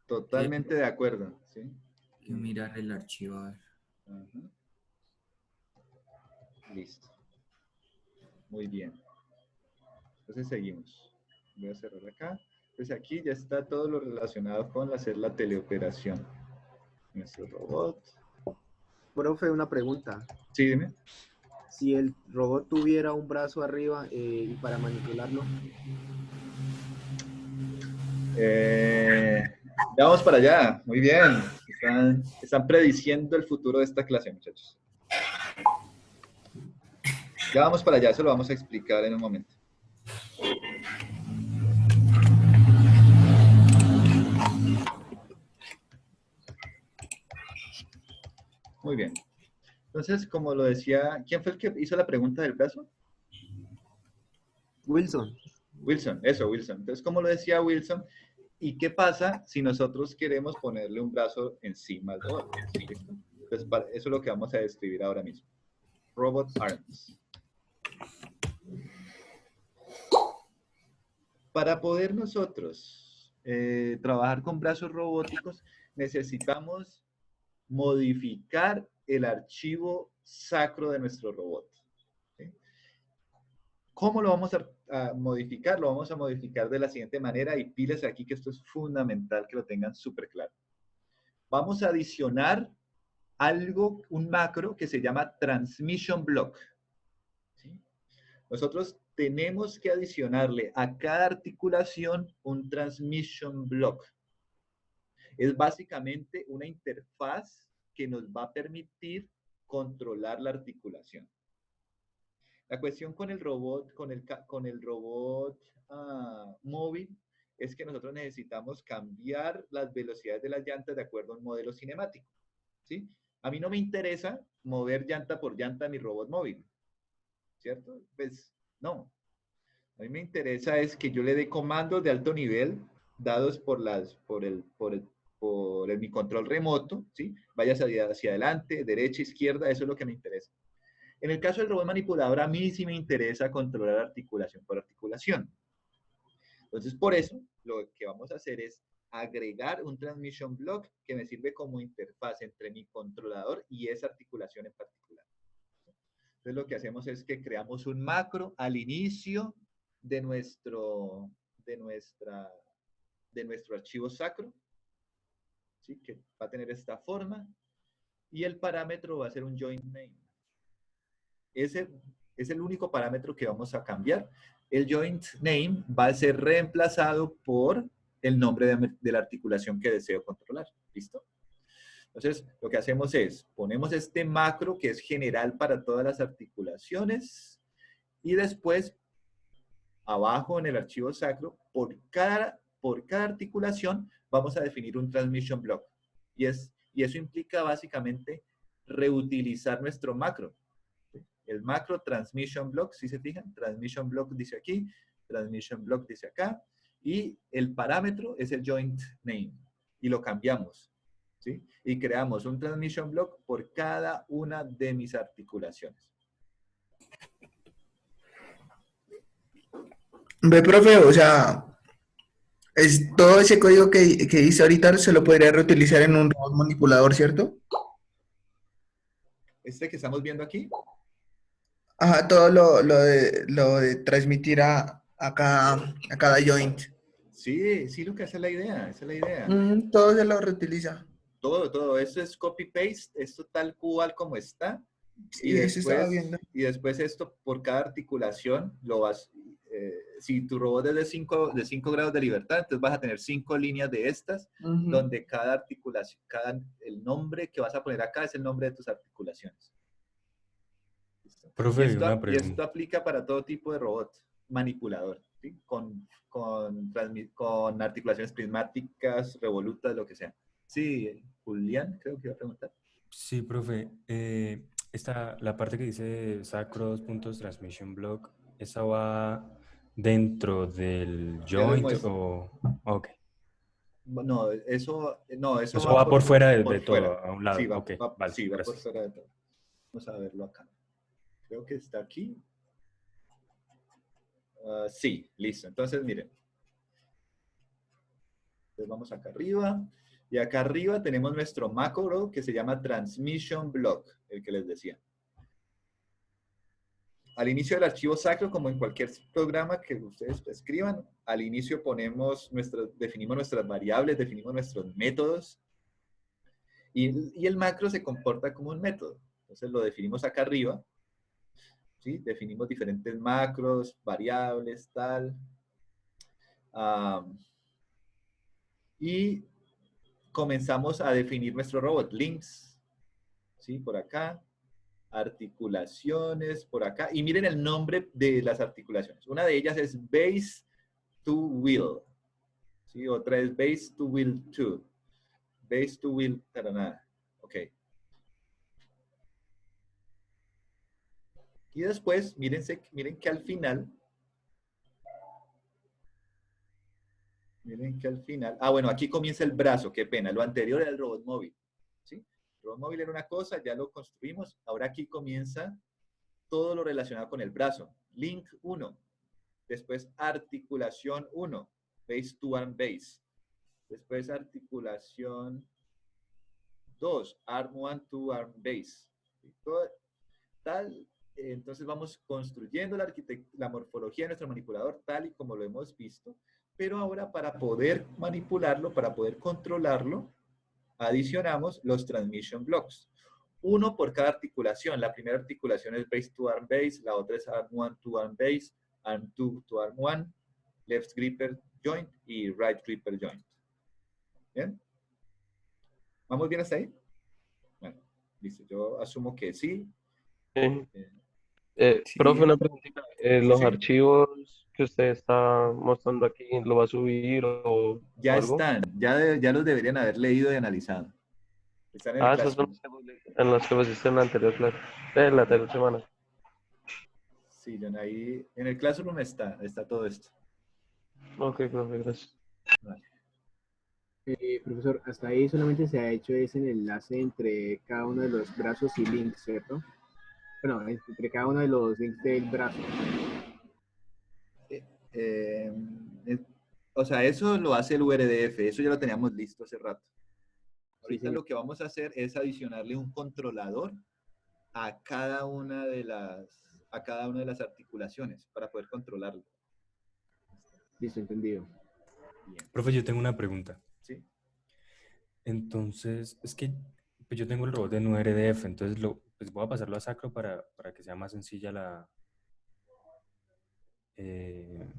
Totalmente de acuerdo, ¿sí? Hay que mirar el archivo a ver. Ajá. Listo. Muy bien. Entonces seguimos. Voy a cerrar acá. Pues aquí ya está todo lo relacionado con hacer la teleoperación. Nuestro robot. Profe, una pregunta. Sí, dime. Si el robot tuviera un brazo arriba y para manipularlo. Ya vamos para allá. Muy bien. Están prediciendo el futuro de esta clase, muchachos. Ya vamos para allá. Eso lo vamos a explicar en un momento. Muy bien. Entonces, como lo decía, ¿quién fue el que hizo la pregunta del brazo? Wilson. Wilson. Entonces, como lo decía Wilson, ¿y qué pasa si nosotros queremos ponerle un brazo encima al robot? ¿Listo? Entonces, eso es lo que vamos a describir ahora mismo. Robot Arms. Para poder nosotros trabajar con brazos robóticos, necesitamos modificar el archivo sacro de nuestro robot. ¿Sí? ¿Cómo lo vamos a modificar? Lo vamos a modificar de la siguiente manera, y pilas aquí que esto es fundamental que lo tengan súper claro. Vamos a adicionar un macro que se llama Transmission Block. Nosotros tenemos que adicionarle a cada articulación un transmission block. Es básicamente una interfaz que nos va a permitir controlar la articulación. La cuestión con el robot, móvil, es que nosotros necesitamos cambiar las velocidades de las llantas de acuerdo a un modelo cinemático, ¿sí? A mí no me interesa mover llanta por llanta mi robot móvil, ¿cierto? Pues no. A mí me interesa es que yo le dé comandos de alto nivel dados por mi control remoto, ¿sí? Vaya hacia adelante, derecha, izquierda, eso es lo que me interesa. En el caso del robot manipulador, a mí sí me interesa controlar articulación por articulación. Entonces, por eso, lo que vamos a hacer es agregar un transmission block que me sirve como interfaz entre mi controlador y esa articulación en particular. Entonces, lo que hacemos es que creamos un macro al inicio de nuestro archivo sacro, ¿sí? Que va a tener esta forma, y el parámetro va a ser un joint name. Ese es el único parámetro que vamos a cambiar. El joint name va a ser reemplazado por el nombre de la articulación que deseo controlar. ¿Listo? Entonces, lo que hacemos es, ponemos este macro que es general para todas las articulaciones y después, abajo en el archivo sacro, por cada articulación vamos a definir un transmission block. Y eso implica básicamente reutilizar nuestro macro. El macro transmission block, si se fijan, transmission block dice aquí, transmission block dice acá, y el parámetro es el joint name, y lo cambiamos, ¿sí? Y creamos un transmission block por cada una de mis articulaciones. Ve, profe, o sea, todo ese código que dice ahorita se lo podría reutilizar en un robot manipulador, ¿cierto? Este que estamos viendo aquí. Ajá, todo lo de transmitir a cada joint. Sí, sí, Lucas, esa es la idea, esa es la idea. Todo se lo reutiliza. Todo, eso es copy-paste, esto tal cual como está. Sí, eso estaba viendo. Y después esto, por cada articulación, lo vas... si tu robot es de 5 grados de libertad, entonces vas a tener 5 líneas de estas, donde cada articulación, el nombre que vas a poner acá es el nombre de tus articulaciones. Profe, Y esto aplica para todo tipo de robot manipulador, ¿sí? Con articulaciones prismáticas, revolutas, lo que sea. Sí, Julián, creo que iba a preguntar. Sí, profe. La parte que dice sacro.transmission block, ¿esa va dentro del joint o...? Ok. No, eso va por fuera de todo, a un lado. Sí, va, okay, vale, sí, va por gracias. fuera de todo. Vamos a verlo acá. Creo que está aquí. Sí, listo. Entonces, miren. Entonces vamos acá arriba. Y acá arriba tenemos nuestro macro que se llama Transmission Block, el que les decía. Al inicio del archivo sacro, como en cualquier programa que ustedes escriban, al inicio definimos nuestras variables, definimos nuestros métodos. Y el macro se comporta como un método. Entonces lo definimos acá arriba. ¿Sí? Definimos diferentes macros, variables, tal. Y comenzamos a definir nuestro robot. Links, ¿sí? Por acá. Articulaciones, por acá. Y miren el nombre de las articulaciones. Una de ellas es Base to Wheel. ¿Sí? Otra es Base to Wheel 2. Base to Wheel, nada. Ok. Y después, miren que al final, bueno, aquí comienza el brazo, qué pena, lo anterior era el robot móvil, ¿sí? El robot móvil era una cosa, ya lo construimos, ahora aquí comienza todo lo relacionado con el brazo. Link 1, después articulación 1, base to arm base, después articulación 2, arm 1 to arm base, ¿sí? Todo, tal. Entonces vamos construyendo la morfología de nuestro manipulador tal y como lo hemos visto, pero ahora para poder manipularlo, para poder controlarlo, adicionamos los transmission blocks. uno por cada articulación. La primera articulación es base to arm base, la otra es arm 1 to arm base, arm 2 to arm 1, left gripper joint y right gripper joint. ¿Bien? ¿Vamos bien hasta ahí? Bueno, listo. Yo asumo que sí. Sí. Sí, Profe, una preguntita. sí, ¿Los sí. archivos que usted está mostrando aquí, lo va a subir o Ya algo? están, ya los deberían haber leído y analizado. Están en el Ah, esos son Classroom. en los que pusiste en la anterior clase, en la anterior semana. Sí, John, ahí en el Classroom está todo esto. Ok, profe, gracias. Vale. Profesor, hasta ahí solamente se ha hecho ese enlace entre cada uno de los brazos y links, ¿cierto? Bueno, entre cada uno de los links del brazo. Eh, eh, o sea, eso lo hace el URDF, eso ya lo teníamos listo hace rato. Ahorita señor. lo que vamos a hacer es adicionarle un controlador a cada una de las articulaciones para poder controlarlo. Listo, entendido. Bien. Profe, yo tengo una pregunta. ¿Sí? Entonces, es que pues yo tengo el robot en URDF, entonces pues voy a pasarlo a Sacro para que sea más sencilla eh,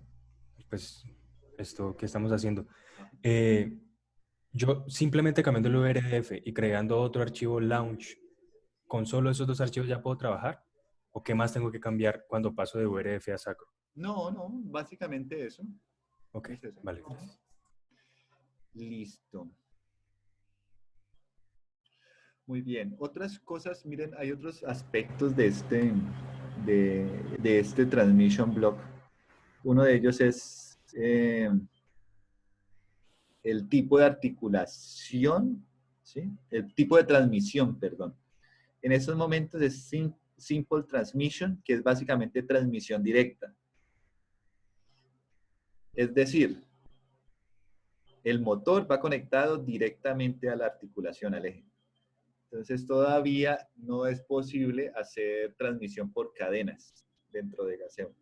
pues esto que estamos haciendo. Yo simplemente cambiando el URDF y creando otro archivo launch, ¿con solo esos dos archivos ya puedo trabajar? ¿O qué más tengo que cambiar cuando paso de URDF a Sacro? No, básicamente eso. Ok, Es eso. vale. Listo. Muy bien. Otras cosas, miren, hay otros aspectos de este transmission block. Uno de ellos es el tipo de articulación, ¿sí? El tipo de transmisión, perdón. En estos momentos es simple transmission, que es básicamente transmisión directa. Es decir, el motor va conectado directamente a la articulación, al eje. Entonces todavía no es posible hacer transmisión por cadenas dentro de gaseo.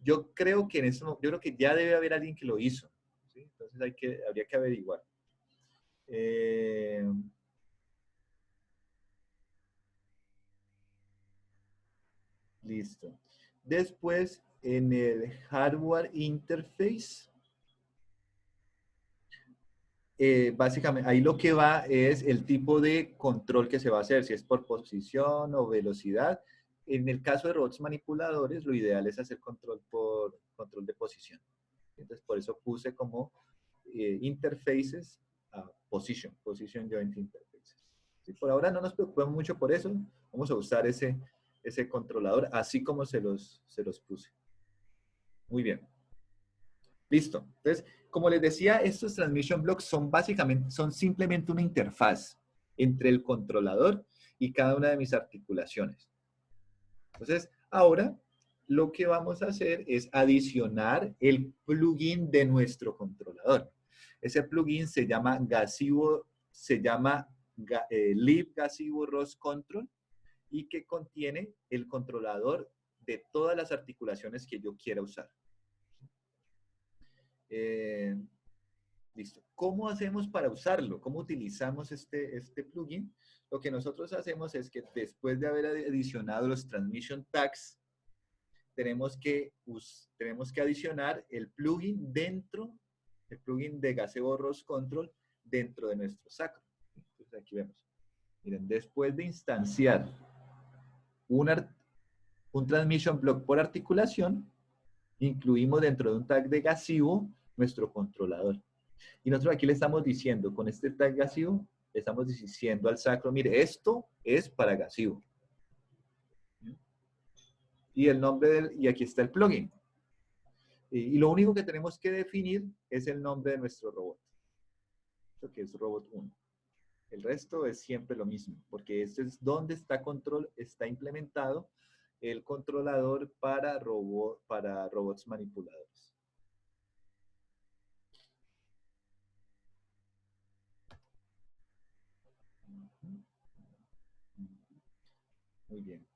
Yo creo que yo creo que ya debe haber alguien que lo hizo, ¿sí? Entonces habría que averiguar. Listo. Después, en el hardware interface, básicamente, ahí lo que va es el tipo de control que se va a hacer, si es por posición o velocidad. En el caso de robots manipuladores, lo ideal es hacer control por control de posición. Entonces, por eso puse como interfaces a position joint interfaces. ¿Sí? Por ahora no nos preocupemos mucho por eso. Vamos a usar ese controlador así como se los puse. Muy bien. Listo. Entonces, como les decía, estos transmission blocks son simplemente una interfaz entre el controlador y cada una de mis articulaciones. Entonces, ahora lo que vamos a hacer es adicionar el plugin de nuestro controlador. Ese plugin se llama Live Gazebo ROS Control y que contiene el controlador de todas las articulaciones que yo quiera usar. Listo. ¿Cómo hacemos para usarlo? ¿Cómo utilizamos este plugin? Lo que nosotros hacemos es que después de haber adicionado los transmission tags, tenemos que adicionar el plugin de Gazebo ROS Control dentro de nuestro sacro. Entonces aquí vemos. Miren, después de instanciar un transmission block por articulación, incluimos dentro de un tag de Gazebo nuestro controlador. Y nosotros aquí le estamos diciendo, con este tag Gazebo, le estamos diciendo al sacro, mire, esto es para Gazebo. Y el nombre y aquí está el plugin. Y lo único que tenemos que definir es el nombre de nuestro robot. Esto que es robot 1. El resto es siempre lo mismo, porque este es donde está implementado el controlador para robots manipuladores. Muy bien.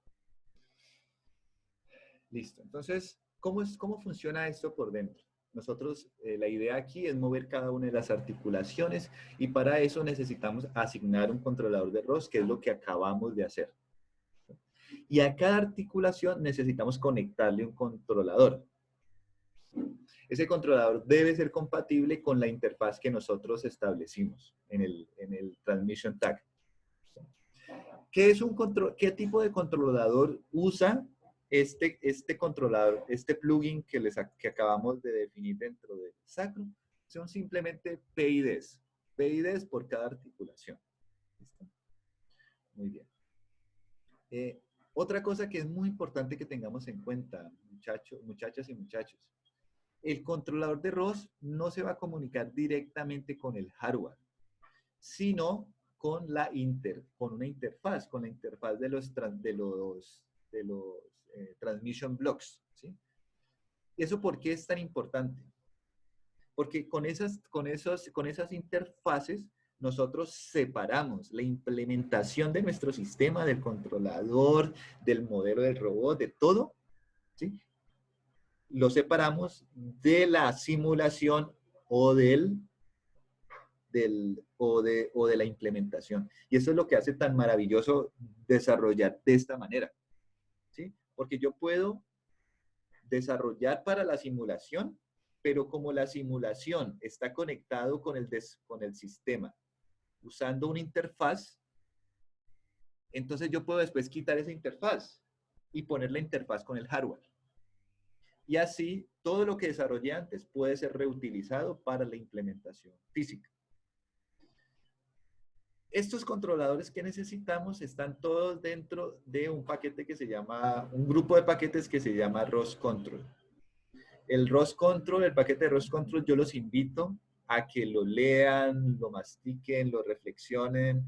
Listo. Entonces, ¿cómo funciona esto por dentro? Nosotros, la idea aquí es mover cada una de las articulaciones y para eso necesitamos asignar un controlador de ROS, que es lo que acabamos de hacer. Y a cada articulación necesitamos conectarle un controlador. Ese controlador debe ser compatible con la interfaz que nosotros establecimos en el Transmission Tag. ¿Qué tipo de controlador usa este controlador, este plugin que acabamos de definir dentro de Sacro? Son simplemente PIDs. PIDs por cada articulación. ¿Listo? Muy bien. Otra cosa que es muy importante que tengamos en cuenta, muchachas y muchachos. El controlador de ROS no se va a comunicar directamente con el hardware, sino con una interfaz, con la interfaz de los transmission blocks, ¿sí? ¿Y eso por qué es tan importante? Porque con esas interfaces nosotros separamos la implementación de nuestro sistema, del controlador, del modelo del robot, de todo, ¿sí? Lo separamos de la simulación o de la implementación. Y eso es lo que hace tan maravilloso desarrollar de esta manera, ¿sí? Porque yo puedo desarrollar para la simulación, pero como la simulación está conectado con el sistema usando una interfaz, entonces yo puedo después quitar esa interfaz y poner la interfaz con el hardware. Y así, todo lo que desarrollé antes puede ser reutilizado para la implementación física. Estos controladores que necesitamos están todos dentro de un paquete que se llama, un grupo de paquetes que se llama ROS Control. El ROS Control, el paquete de ROS Control, yo los invito a que lo lean, lo mastiquen, lo reflexionen,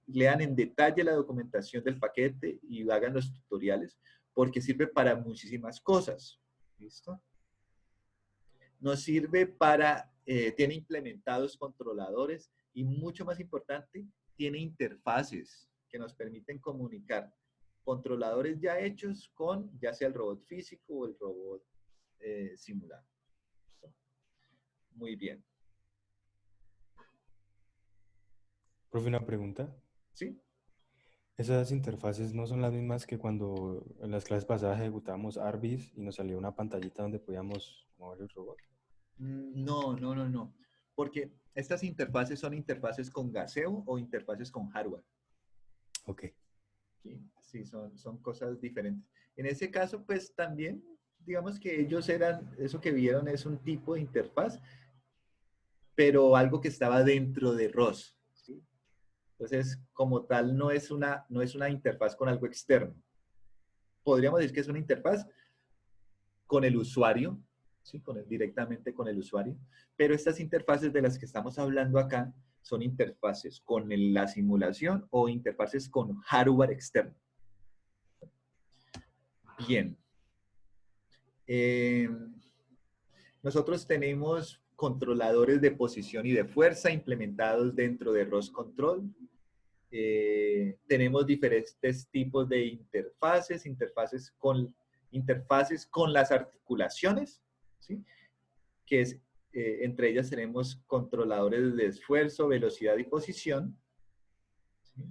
lean en detalle la documentación del paquete y hagan los tutoriales, porque sirve para muchísimas cosas. ¿Listo? Nos sirve para, tiene implementados controladores y mucho más importante, tiene interfaces que nos permiten comunicar controladores ya hechos con ya sea el robot físico o el robot simulado. Muy bien. Profe, una pregunta. ¿Sí? ¿Esas interfaces no son las mismas que cuando en las clases pasadas ejecutábamos Arbis y nos salió una pantallita donde podíamos mover el robot? No. Porque estas interfaces son interfaces con gaseo o interfaces con hardware. Ok. Sí, son cosas diferentes. En ese caso, pues también, digamos que ellos eso que vieron es un tipo de interfaz, pero algo que estaba dentro de ROS. ¿Sí? Entonces, como tal, no es una interfaz con algo externo. Podríamos decir que es una interfaz con el usuario, ¿sí? Directamente con el usuario, pero estas interfaces de las que estamos hablando acá son interfaces con la simulación o interfaces con hardware externo. Bien. Nosotros tenemos controladores de posición y de fuerza implementados dentro de ROS Control. Tenemos diferentes tipos de interfaces con las articulaciones, ¿sí? Que es, entre ellas tenemos controladores de esfuerzo, velocidad y posición. ¿Sí?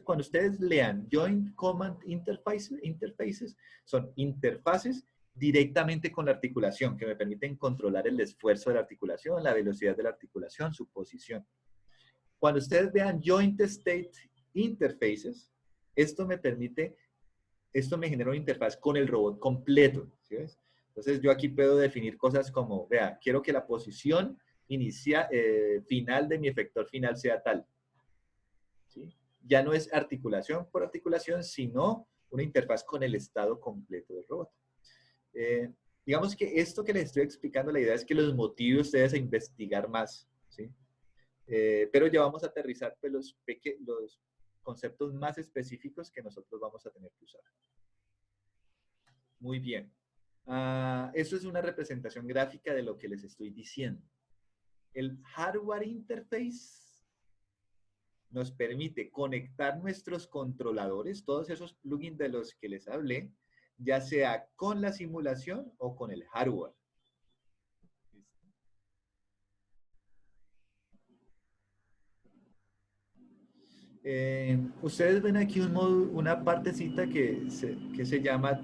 Cuando ustedes lean Joint Command Interfaces, son interfaces directamente con la articulación, que me permiten controlar el esfuerzo de la articulación, la velocidad de la articulación, su posición. Cuando ustedes vean Joint State Interfaces, esto me genera una interfaz con el robot completo, ¿sí ves? Entonces yo aquí puedo definir cosas como, vea, quiero que la posición final de mi efector final sea tal. ¿Sí? Ya no es articulación por articulación, sino una interfaz con el estado completo del robot. Digamos que esto que les estoy explicando, la idea es que los motive a ustedes a investigar más, ¿sí? Pero ya vamos a aterrizar pues, los conceptos más específicos que nosotros vamos a tener que usar. Muy bien. Eso es una representación gráfica de lo que les estoy diciendo. El hardware interface nos permite conectar nuestros controladores, todos esos plugins de los que les hablé, ya sea con la simulación o con el hardware. Ustedes ven aquí una partecita que se llama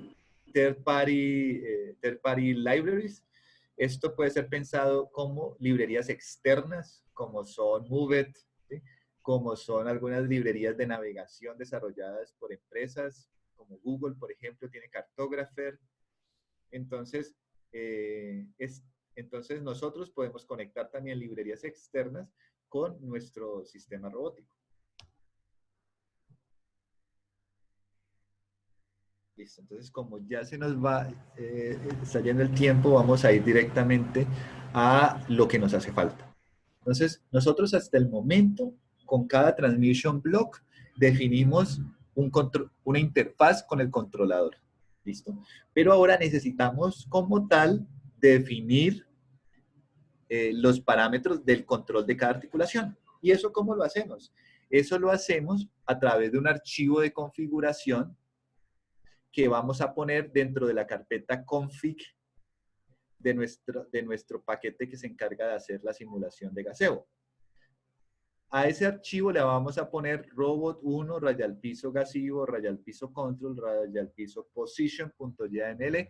third party libraries. Esto puede ser pensado como librerías externas, como son Movet, ¿sí? Como son algunas librerías de navegación desarrolladas por empresas, como Google, por ejemplo, tiene Cartographer. Entonces, entonces nosotros podemos conectar también librerías externas con nuestro sistema robótico. Listo, entonces como ya se nos va está yendo el tiempo, vamos a ir directamente a lo que nos hace falta. Entonces, nosotros hasta el momento, con cada transmission block, definimos una interfaz con el controlador. ¿Listo? Pero ahora necesitamos como tal definir los parámetros del control de cada articulación. ¿Y eso cómo lo hacemos? Eso lo hacemos a través de un archivo de configuración que vamos a poner dentro de la carpeta config de nuestro paquete que se encarga de hacer la simulación de gaseo. A ese archivo le vamos a poner robot1 rayal piso gasivo rayal piso control rayal piso position.yml.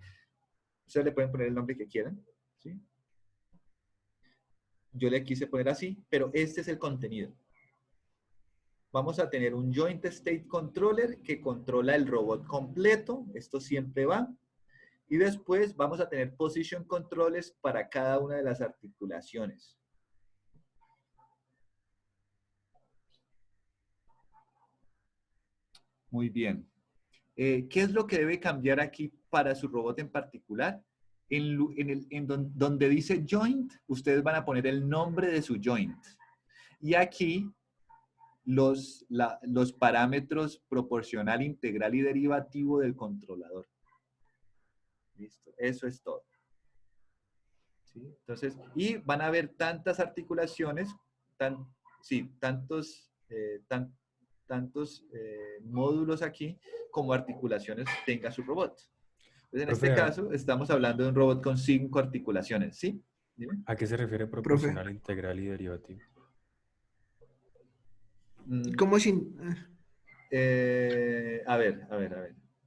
Ustedes le pueden poner el nombre que quieran, ¿sí? Yo le quise poner así, pero este es el contenido. Vamos a tener un Joint State Controller que controla el robot completo. Esto siempre va. Y después vamos a tener Position Controles para cada una de las articulaciones. Muy bien. ¿Qué es lo que debe cambiar aquí para su robot en particular? Donde dice Joint, ustedes van a poner el nombre de su joint. Y aquí los parámetros proporcional, integral y derivativo del controlador. Listo, eso es todo. ¿Sí? Entonces, y van a haber tantas articulaciones, tantos módulos aquí como articulaciones tenga su robot. Entonces, en este caso, estamos hablando de un robot con 5 articulaciones, ¿sí? ¿Dime? ¿A qué se refiere proporcional, integral y derivativo? ¿Cómo sin...? A ver.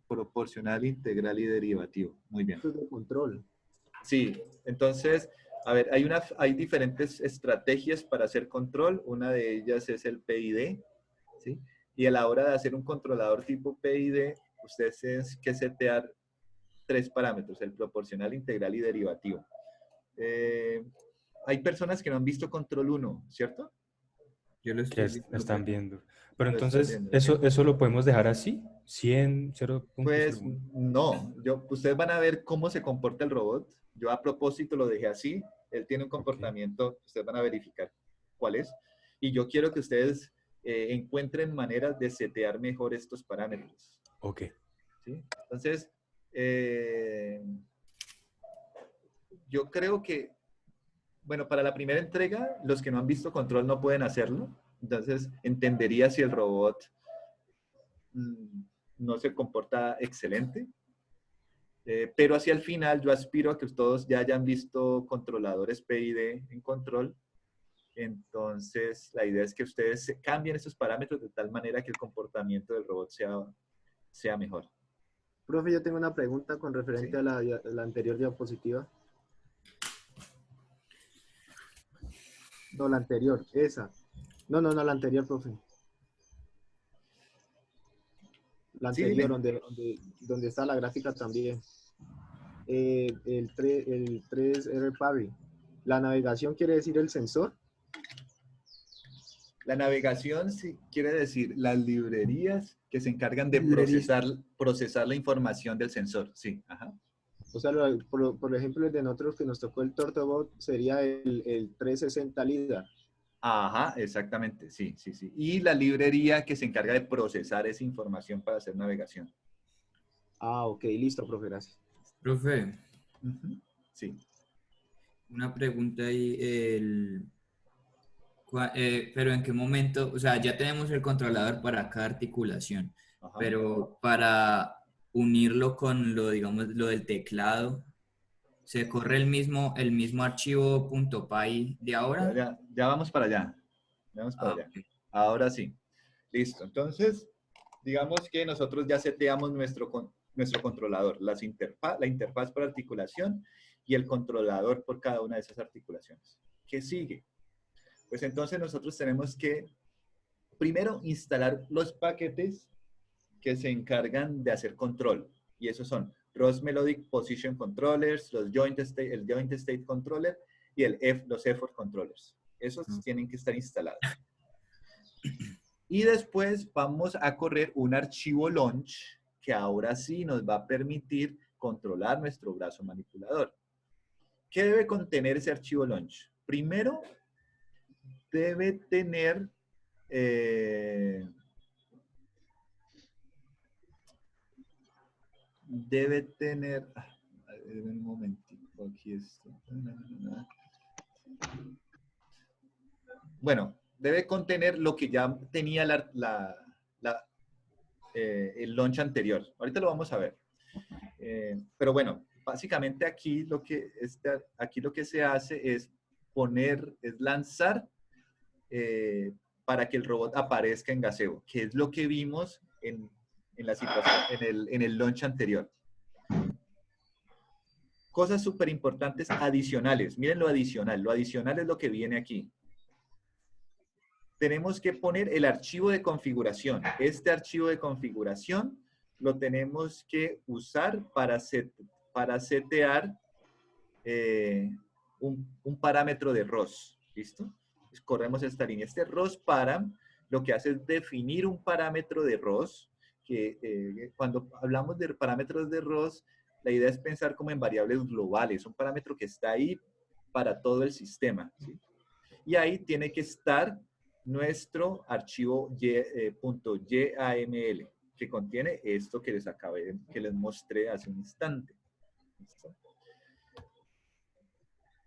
Proporcional, integral y derivativo. Muy bien. Esto es de control. Sí, entonces, a ver, hay diferentes estrategias para hacer control. Una de ellas es el PID, ¿sí? Y a la hora de hacer un controlador tipo PID, ustedes tienen que setear 3 parámetros, el proporcional, integral y derivativo. Hay personas que no han visto control 1, ¿cierto? Yo lo estoy viendo. Están viendo. Pero entonces, ¿eso lo podemos dejar así? 100, 0.01. Pues no, ustedes van a ver cómo se comporta el robot. Yo a propósito lo dejé así. Él tiene un comportamiento, ustedes van a verificar cuál es. Y yo quiero que ustedes encuentren maneras de setear mejor estos parámetros. Ok. ¿Sí? Entonces, yo creo que, bueno, para la primera entrega, los que no han visto control no pueden hacerlo. Entonces, entendería si el robot no se comporta excelente. Pero hacia el final, yo aspiro a que todos ya hayan visto controladores PID en control. Entonces, la idea es que ustedes cambien esos parámetros de tal manera que el comportamiento del robot sea mejor. Profe, yo tengo una pregunta con referente a la anterior diapositiva. No, la anterior, esa. No, la anterior, profe. La anterior, donde está la gráfica también. El 3 Error Parry. ¿La navegación quiere decir el sensor? La navegación sí quiere decir las librerías que se encargan de procesar la información del sensor. Sí, ajá. O sea, por ejemplo, el de nosotros que nos tocó el Tortobot sería el 360 LIDAR. Ajá, exactamente, sí. Y la librería que se encarga de procesar esa información para hacer navegación. Ah, ok, listo, profe, gracias. Profe. Sí. Una pregunta ahí, pero ¿en qué momento? O sea, ya tenemos el controlador para cada articulación, pero para unirlo con lo, digamos, lo del teclado. ¿Se corre el mismo archivo .py de ahora? Ya vamos para allá. Ya vamos para allá. Ok. Ahora sí. Listo. Entonces, digamos que nosotros ya seteamos nuestro controlador, la interfaz por articulación y el controlador por cada una de esas articulaciones. ¿Qué sigue? Pues entonces nosotros tenemos que primero instalar los paquetes que se encargan de hacer control. Y esos son ROS Melodic Position Controllers, el Joint State Controller y los effort controllers. Esos tienen que estar instalados. Y después vamos a correr un archivo launch que ahora sí nos va a permitir controlar nuestro brazo manipulador. ¿Qué debe contener ese archivo launch? Primero, debe tener un momentito, aquí está. Bueno, debe contener lo que ya tenía el launch anterior. Ahorita lo vamos a ver. Pero bueno, básicamente aquí lo que se hace es lanzar para que el robot aparezca en gaseo, que es lo que vimos en la situación, en el launch anterior. Cosas súper importantes adicionales. Miren lo adicional. Lo adicional es lo que viene aquí. Tenemos que poner el archivo de configuración. Este archivo de configuración lo tenemos que usar para setear un parámetro de ROS. ¿Listo? Pues corremos esta línea. Este ROS param lo que hace es definir un parámetro de ROS, que cuando hablamos de parámetros de ROS, la idea es pensar como en variables globales, un parámetro que está ahí para todo el sistema, ¿sí? Y ahí tiene que estar nuestro archivo .yaml, que contiene esto que les mostré hace un instante. ¿Listo?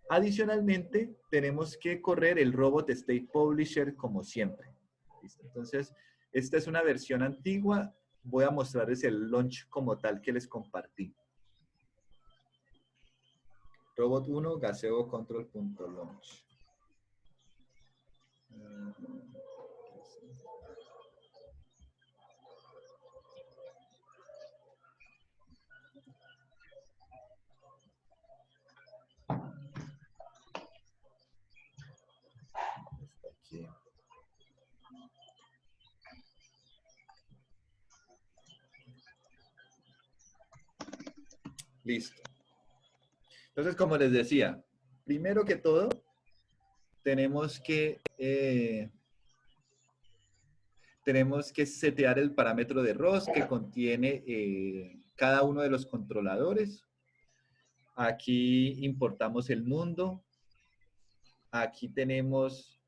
Adicionalmente, tenemos que correr el Robot State Publisher como siempre. ¿Listo? Entonces, esta es una versión antigua. Voy a mostrarles el launch como tal que les compartí. Robot 1, gaseo control.launch. Aquí. Listo. Entonces, como les decía, primero que todo, tenemos que setear el parámetro de ROS que contiene cada uno de los controladores. Aquí importamos el mundo. Aquí tenemos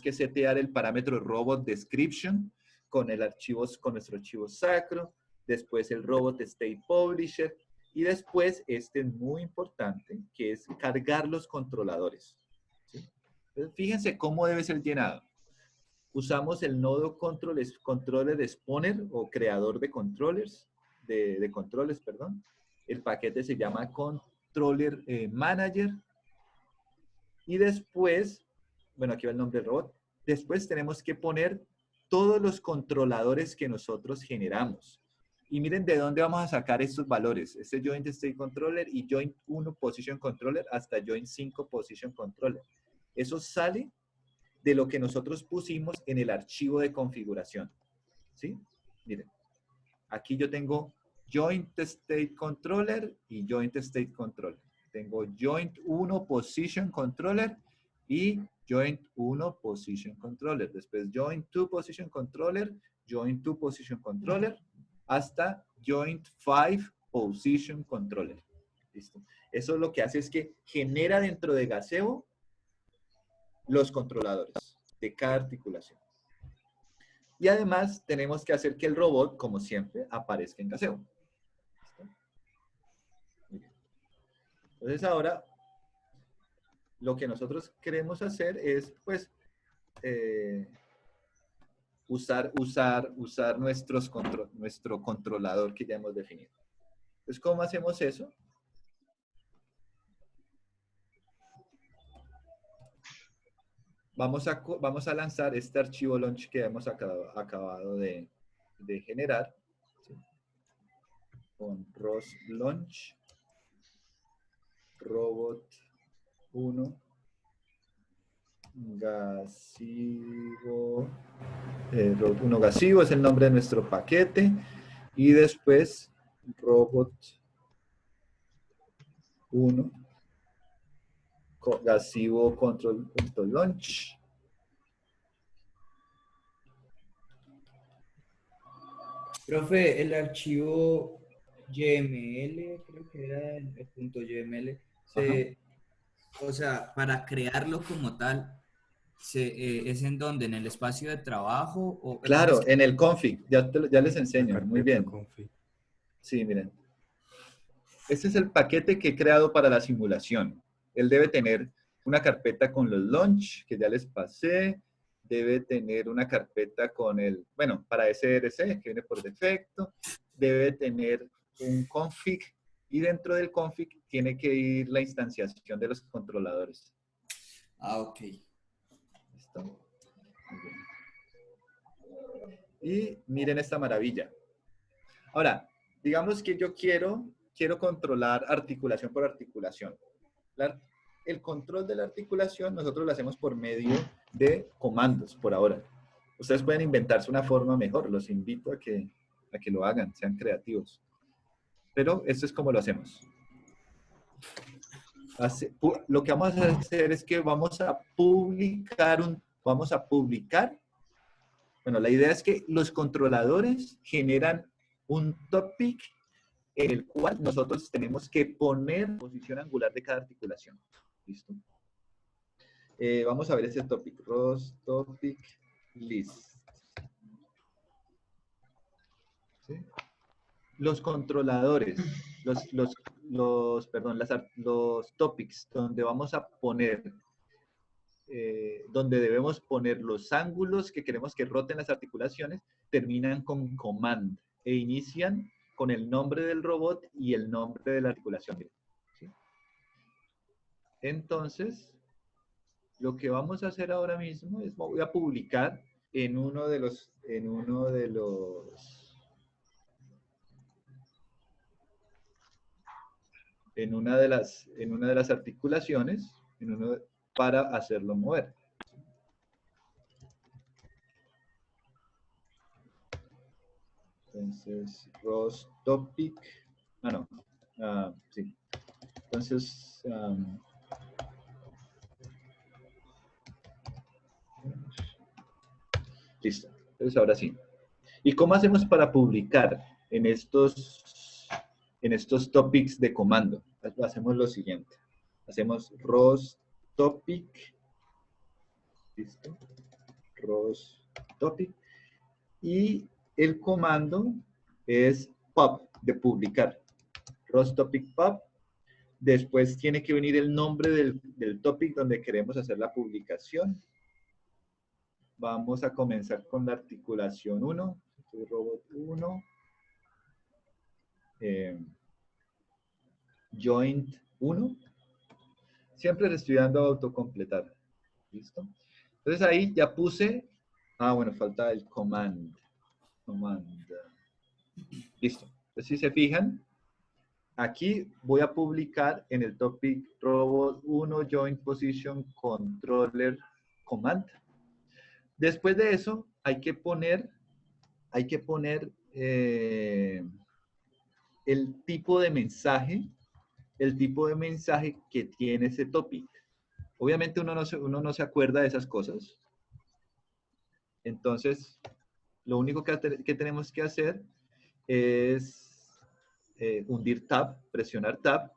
que setear el parámetro robot description con nuestro archivo sacro. Después el robot state publisher. Y después, este es muy importante, que es cargar los controladores. ¿Sí? Entonces, fíjense cómo debe ser llenado. Usamos el nodo controller spawner o creador de controllers, de controles, perdón. El paquete se llama controller manager. Y después, bueno, aquí va el nombre del robot. Después tenemos que poner todos los controladores que nosotros generamos. Y miren de dónde vamos a sacar estos valores. Este Joint State Controller y Joint 1 Position Controller hasta Joint 5 Position Controller. Eso sale de lo que nosotros pusimos en el archivo de configuración. ¿Sí? Miren. Aquí yo tengo Joint State Controller y Joint State Controller. Tengo Joint 1 Position Controller y Joint 1 Position Controller. Después Joint 2 Position Controller, Joint 2 Position Controller, hasta Joint 5 Position Controller. ¿Listo? Eso lo que hace es que genera dentro de gaseo los controladores de cada articulación. Y además tenemos que hacer que el robot, como siempre, aparezca en gaseo. ¿Listo? Entonces ahora, lo que nosotros queremos hacer es, pues, usar nuestro controlador que ya hemos definido. Entonces, ¿cómo hacemos eso? Vamos a lanzar este archivo launch que hemos acabado de generar, ¿sí? Con ROS launch robot 1 gasivo, robot 1 gasivo es el nombre de nuestro paquete, y después robot 1 gasivo control.launch. Profe, el archivo YML, creo que era el punto YML, o sea, para crearlo como tal, ¿es en dónde? ¿En el espacio de trabajo? O Claro, en el config, ya les enseño, muy bien. Config. Sí, miren. Este es el paquete que he creado para la simulación. Él debe tener una carpeta con los launch, que ya les pasé. Debe tener una carpeta con el, bueno, para SRC, que viene por defecto. Debe tener un config. Y dentro del config tiene que ir la instanciación de los controladores. Ah, ok. ¿Listo? Muy bien. Y miren esta maravilla. Ahora, digamos que yo quiero controlar articulación por articulación. El control de la articulación nosotros lo hacemos por medio de comandos, por ahora. Ustedes pueden inventarse una forma mejor. Los invito a que lo hagan, sean creativos. Pero esto es como lo hacemos. Lo que vamos a hacer es que vamos a publicar, bueno, la idea es que los controladores generan un topic en el cual nosotros tenemos que poner posición angular de cada articulación. ¿Listo? Vamos a ver ese topic. ROS topic list. ¿Sí? Los controladores, los topics donde vamos a poner, donde debemos poner los ángulos que queremos que roten las articulaciones, terminan con command e inician con el nombre del robot y el nombre de la articulación. ¿Sí? Entonces, lo que vamos a hacer ahora mismo es, voy a publicar en una de las articulaciones, para hacerlo mover. Entonces, ROS topic, sí. Entonces, listo. Entonces, ahora sí. ¿Y cómo hacemos para publicar en estos topics de comando? Hacemos lo siguiente. Hacemos ROS topic. ¿Listo? ROS topic. Y el comando es pub, de publicar. ROS topic pub. Después tiene que venir el nombre del topic donde queremos hacer la publicación. Vamos a comenzar con la articulación 1. Robot 1. Joint 1. Siempre le estoy dando a autocompletar. ¿Listo? Entonces ahí ya puse, bueno, falta el command. Listo. Entonces si se fijan, aquí voy a publicar en el topic robot 1 joint position controller command. Después de eso hay que poner el tipo de mensaje que tiene ese topic. Obviamente uno no se acuerda de esas cosas. Entonces, lo único que tenemos que hacer es hundir tab, presionar tab,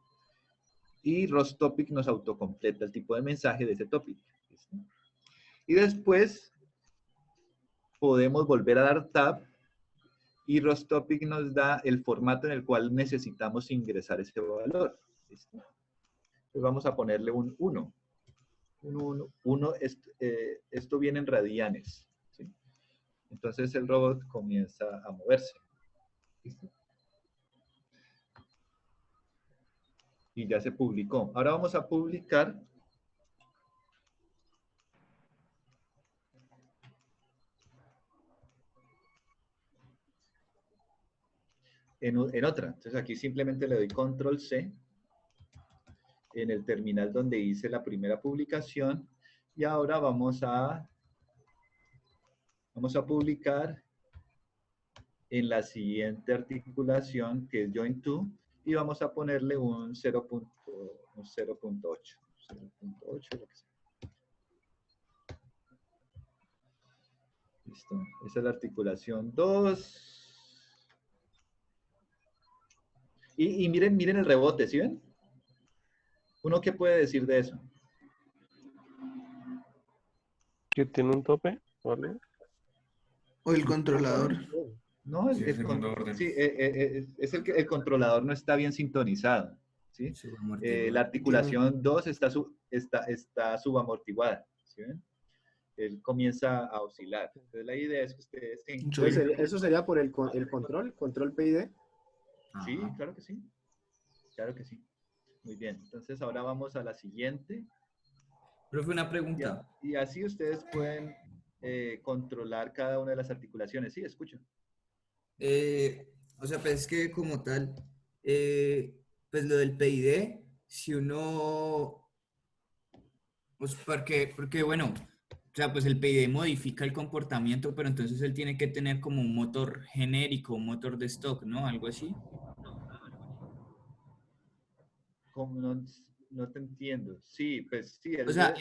y ROS topic nos autocompleta el tipo de mensaje de ese topic. ¿Listo? Y después podemos volver a dar tab y ROS topic nos da el formato en el cual necesitamos ingresar ese valor. ¿Listo? Entonces vamos a ponerle un 1. Esto viene en radianes. ¿Sí? Entonces el robot comienza a moverse. ¿Listo? Y ya se publicó. Ahora vamos a publicar en otra. Entonces aquí simplemente le doy control C en el terminal donde hice la primera publicación y ahora vamos a publicar en la siguiente articulación que es join to y vamos a ponerle un 0.8. 0.8, lo que sea. Listo. Esa es la articulación 2. Y miren el rebote, ¿sí ven? ¿Uno qué puede decir de eso? ¿Que tiene un tope? ¿Vale? O el controlador. No, Sí, segundo orden. sí, es el controlador no está bien sintonizado. ¿Sí? La articulación 2 está subamortiguada. ¿Sí ven? Él comienza a oscilar. Entonces la idea es que ustedes se encuentren. ¿Eso sería por el control PID? Sí, claro que sí. Claro que sí. Muy bien. Entonces ahora vamos a la siguiente. Profe, una pregunta. Y así ustedes pueden controlar cada una de las articulaciones. Sí, escucho. O sea, pues es que como tal, pues lo del PID, si uno, pues porque bueno, o sea, pues el PID modifica el comportamiento, pero entonces él tiene que tener como un motor genérico, un motor de stock, ¿no? Algo así. ¿Cómo no te entiendo? Sí, pues sí. O sea,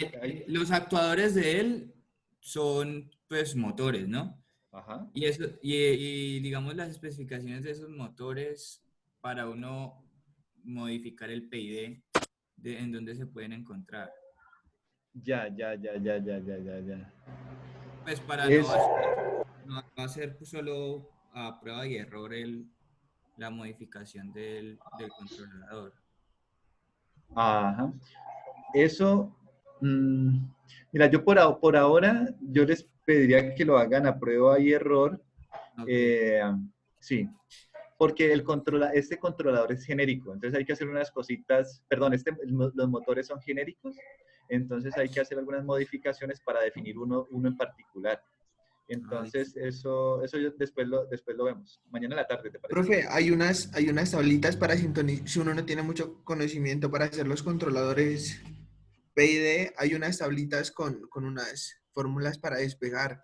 los actuadores de él son pues motores, ¿no? Ajá. Y eso, y digamos las especificaciones de esos motores para uno modificar el PID en donde se pueden encontrar. Ya. Pues para no hacer pues, solo a prueba y error la modificación del controlador. Ajá. Eso, mira, yo por ahora, yo les pediría que lo hagan a prueba y error. Okay. Sí, porque este controlador es genérico, entonces hay que hacer unas cositas, perdón, los motores son genéricos, entonces hay que hacer algunas modificaciones para definir uno en particular. Entonces, eso después lo vemos. Mañana en la tarde, ¿te parece? Profe, hay unas tablitas para sintonizar, si uno no tiene mucho conocimiento para hacer los controladores PID, hay unas tablitas con unas fórmulas para despegar.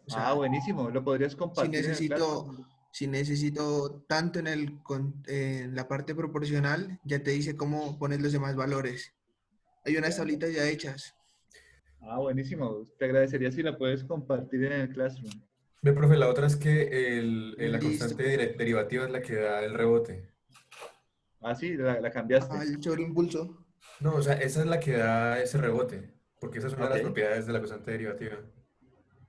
O sea, buenísimo, lo podrías compartir en el Classroom. Si necesito tanto en la parte proporcional, ya te dice cómo pones los demás valores. Hay unas tablitas ya hechas. Buenísimo. Te agradecería si la puedes compartir en el Classroom. Ve, profe, la otra es que la Listo. constante derivativa es la que da el rebote. Sí, la cambiaste. El sobreimpulso. No, o sea, esa es la que da ese rebote, porque esa es una de las propiedades de la constante derivativa.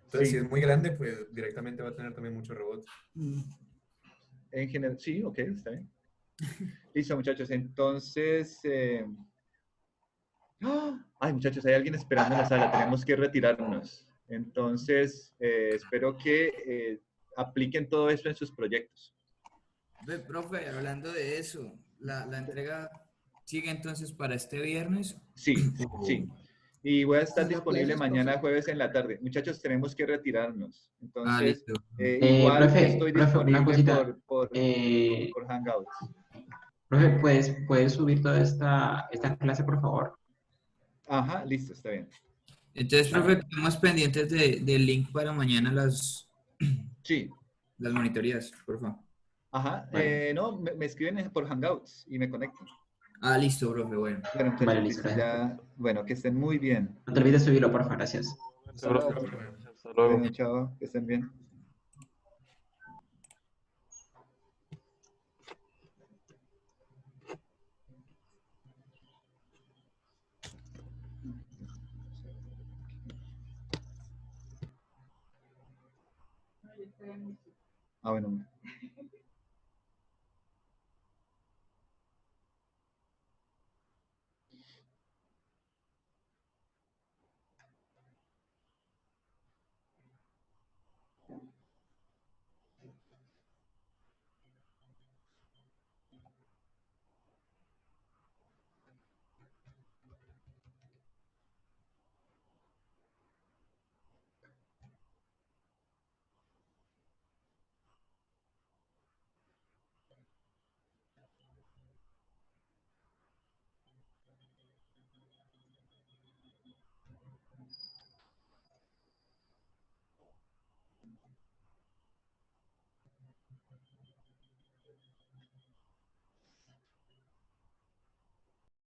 Entonces, si es muy grande, pues directamente va a tener también mucho rebote. En general, sí, ok, está bien. Listo, muchachos. Entonces, ay, muchachos, hay alguien esperando en la sala. Tenemos que retirarnos. Entonces, espero que apliquen todo esto en sus proyectos. Ve, profe, hablando de eso, ¿la entrega sigue entonces para este viernes? Sí. Y voy a estar ¿Y la disponible plaza, mañana profe? jueves en la tarde. Muchachos, tenemos que retirarnos. Entonces, Listo. igual Profe, estoy una disponible cosita. por Hangouts. Profe, ¿puedes subir toda esta clase, por favor? Ajá, listo, está bien. Entonces, profe, quedamos pendientes del link para mañana las monitorías, por favor. Ajá, no, me escriben por Hangouts y me conecto. Listo, profe, bueno. Bueno, muchachos, Vale, listo, ya, bueno, que estén muy bien. No te olvides subirlo, por favor, gracias. Hasta luego. Hasta luego. Bueno, chao, que estén bien. Bueno.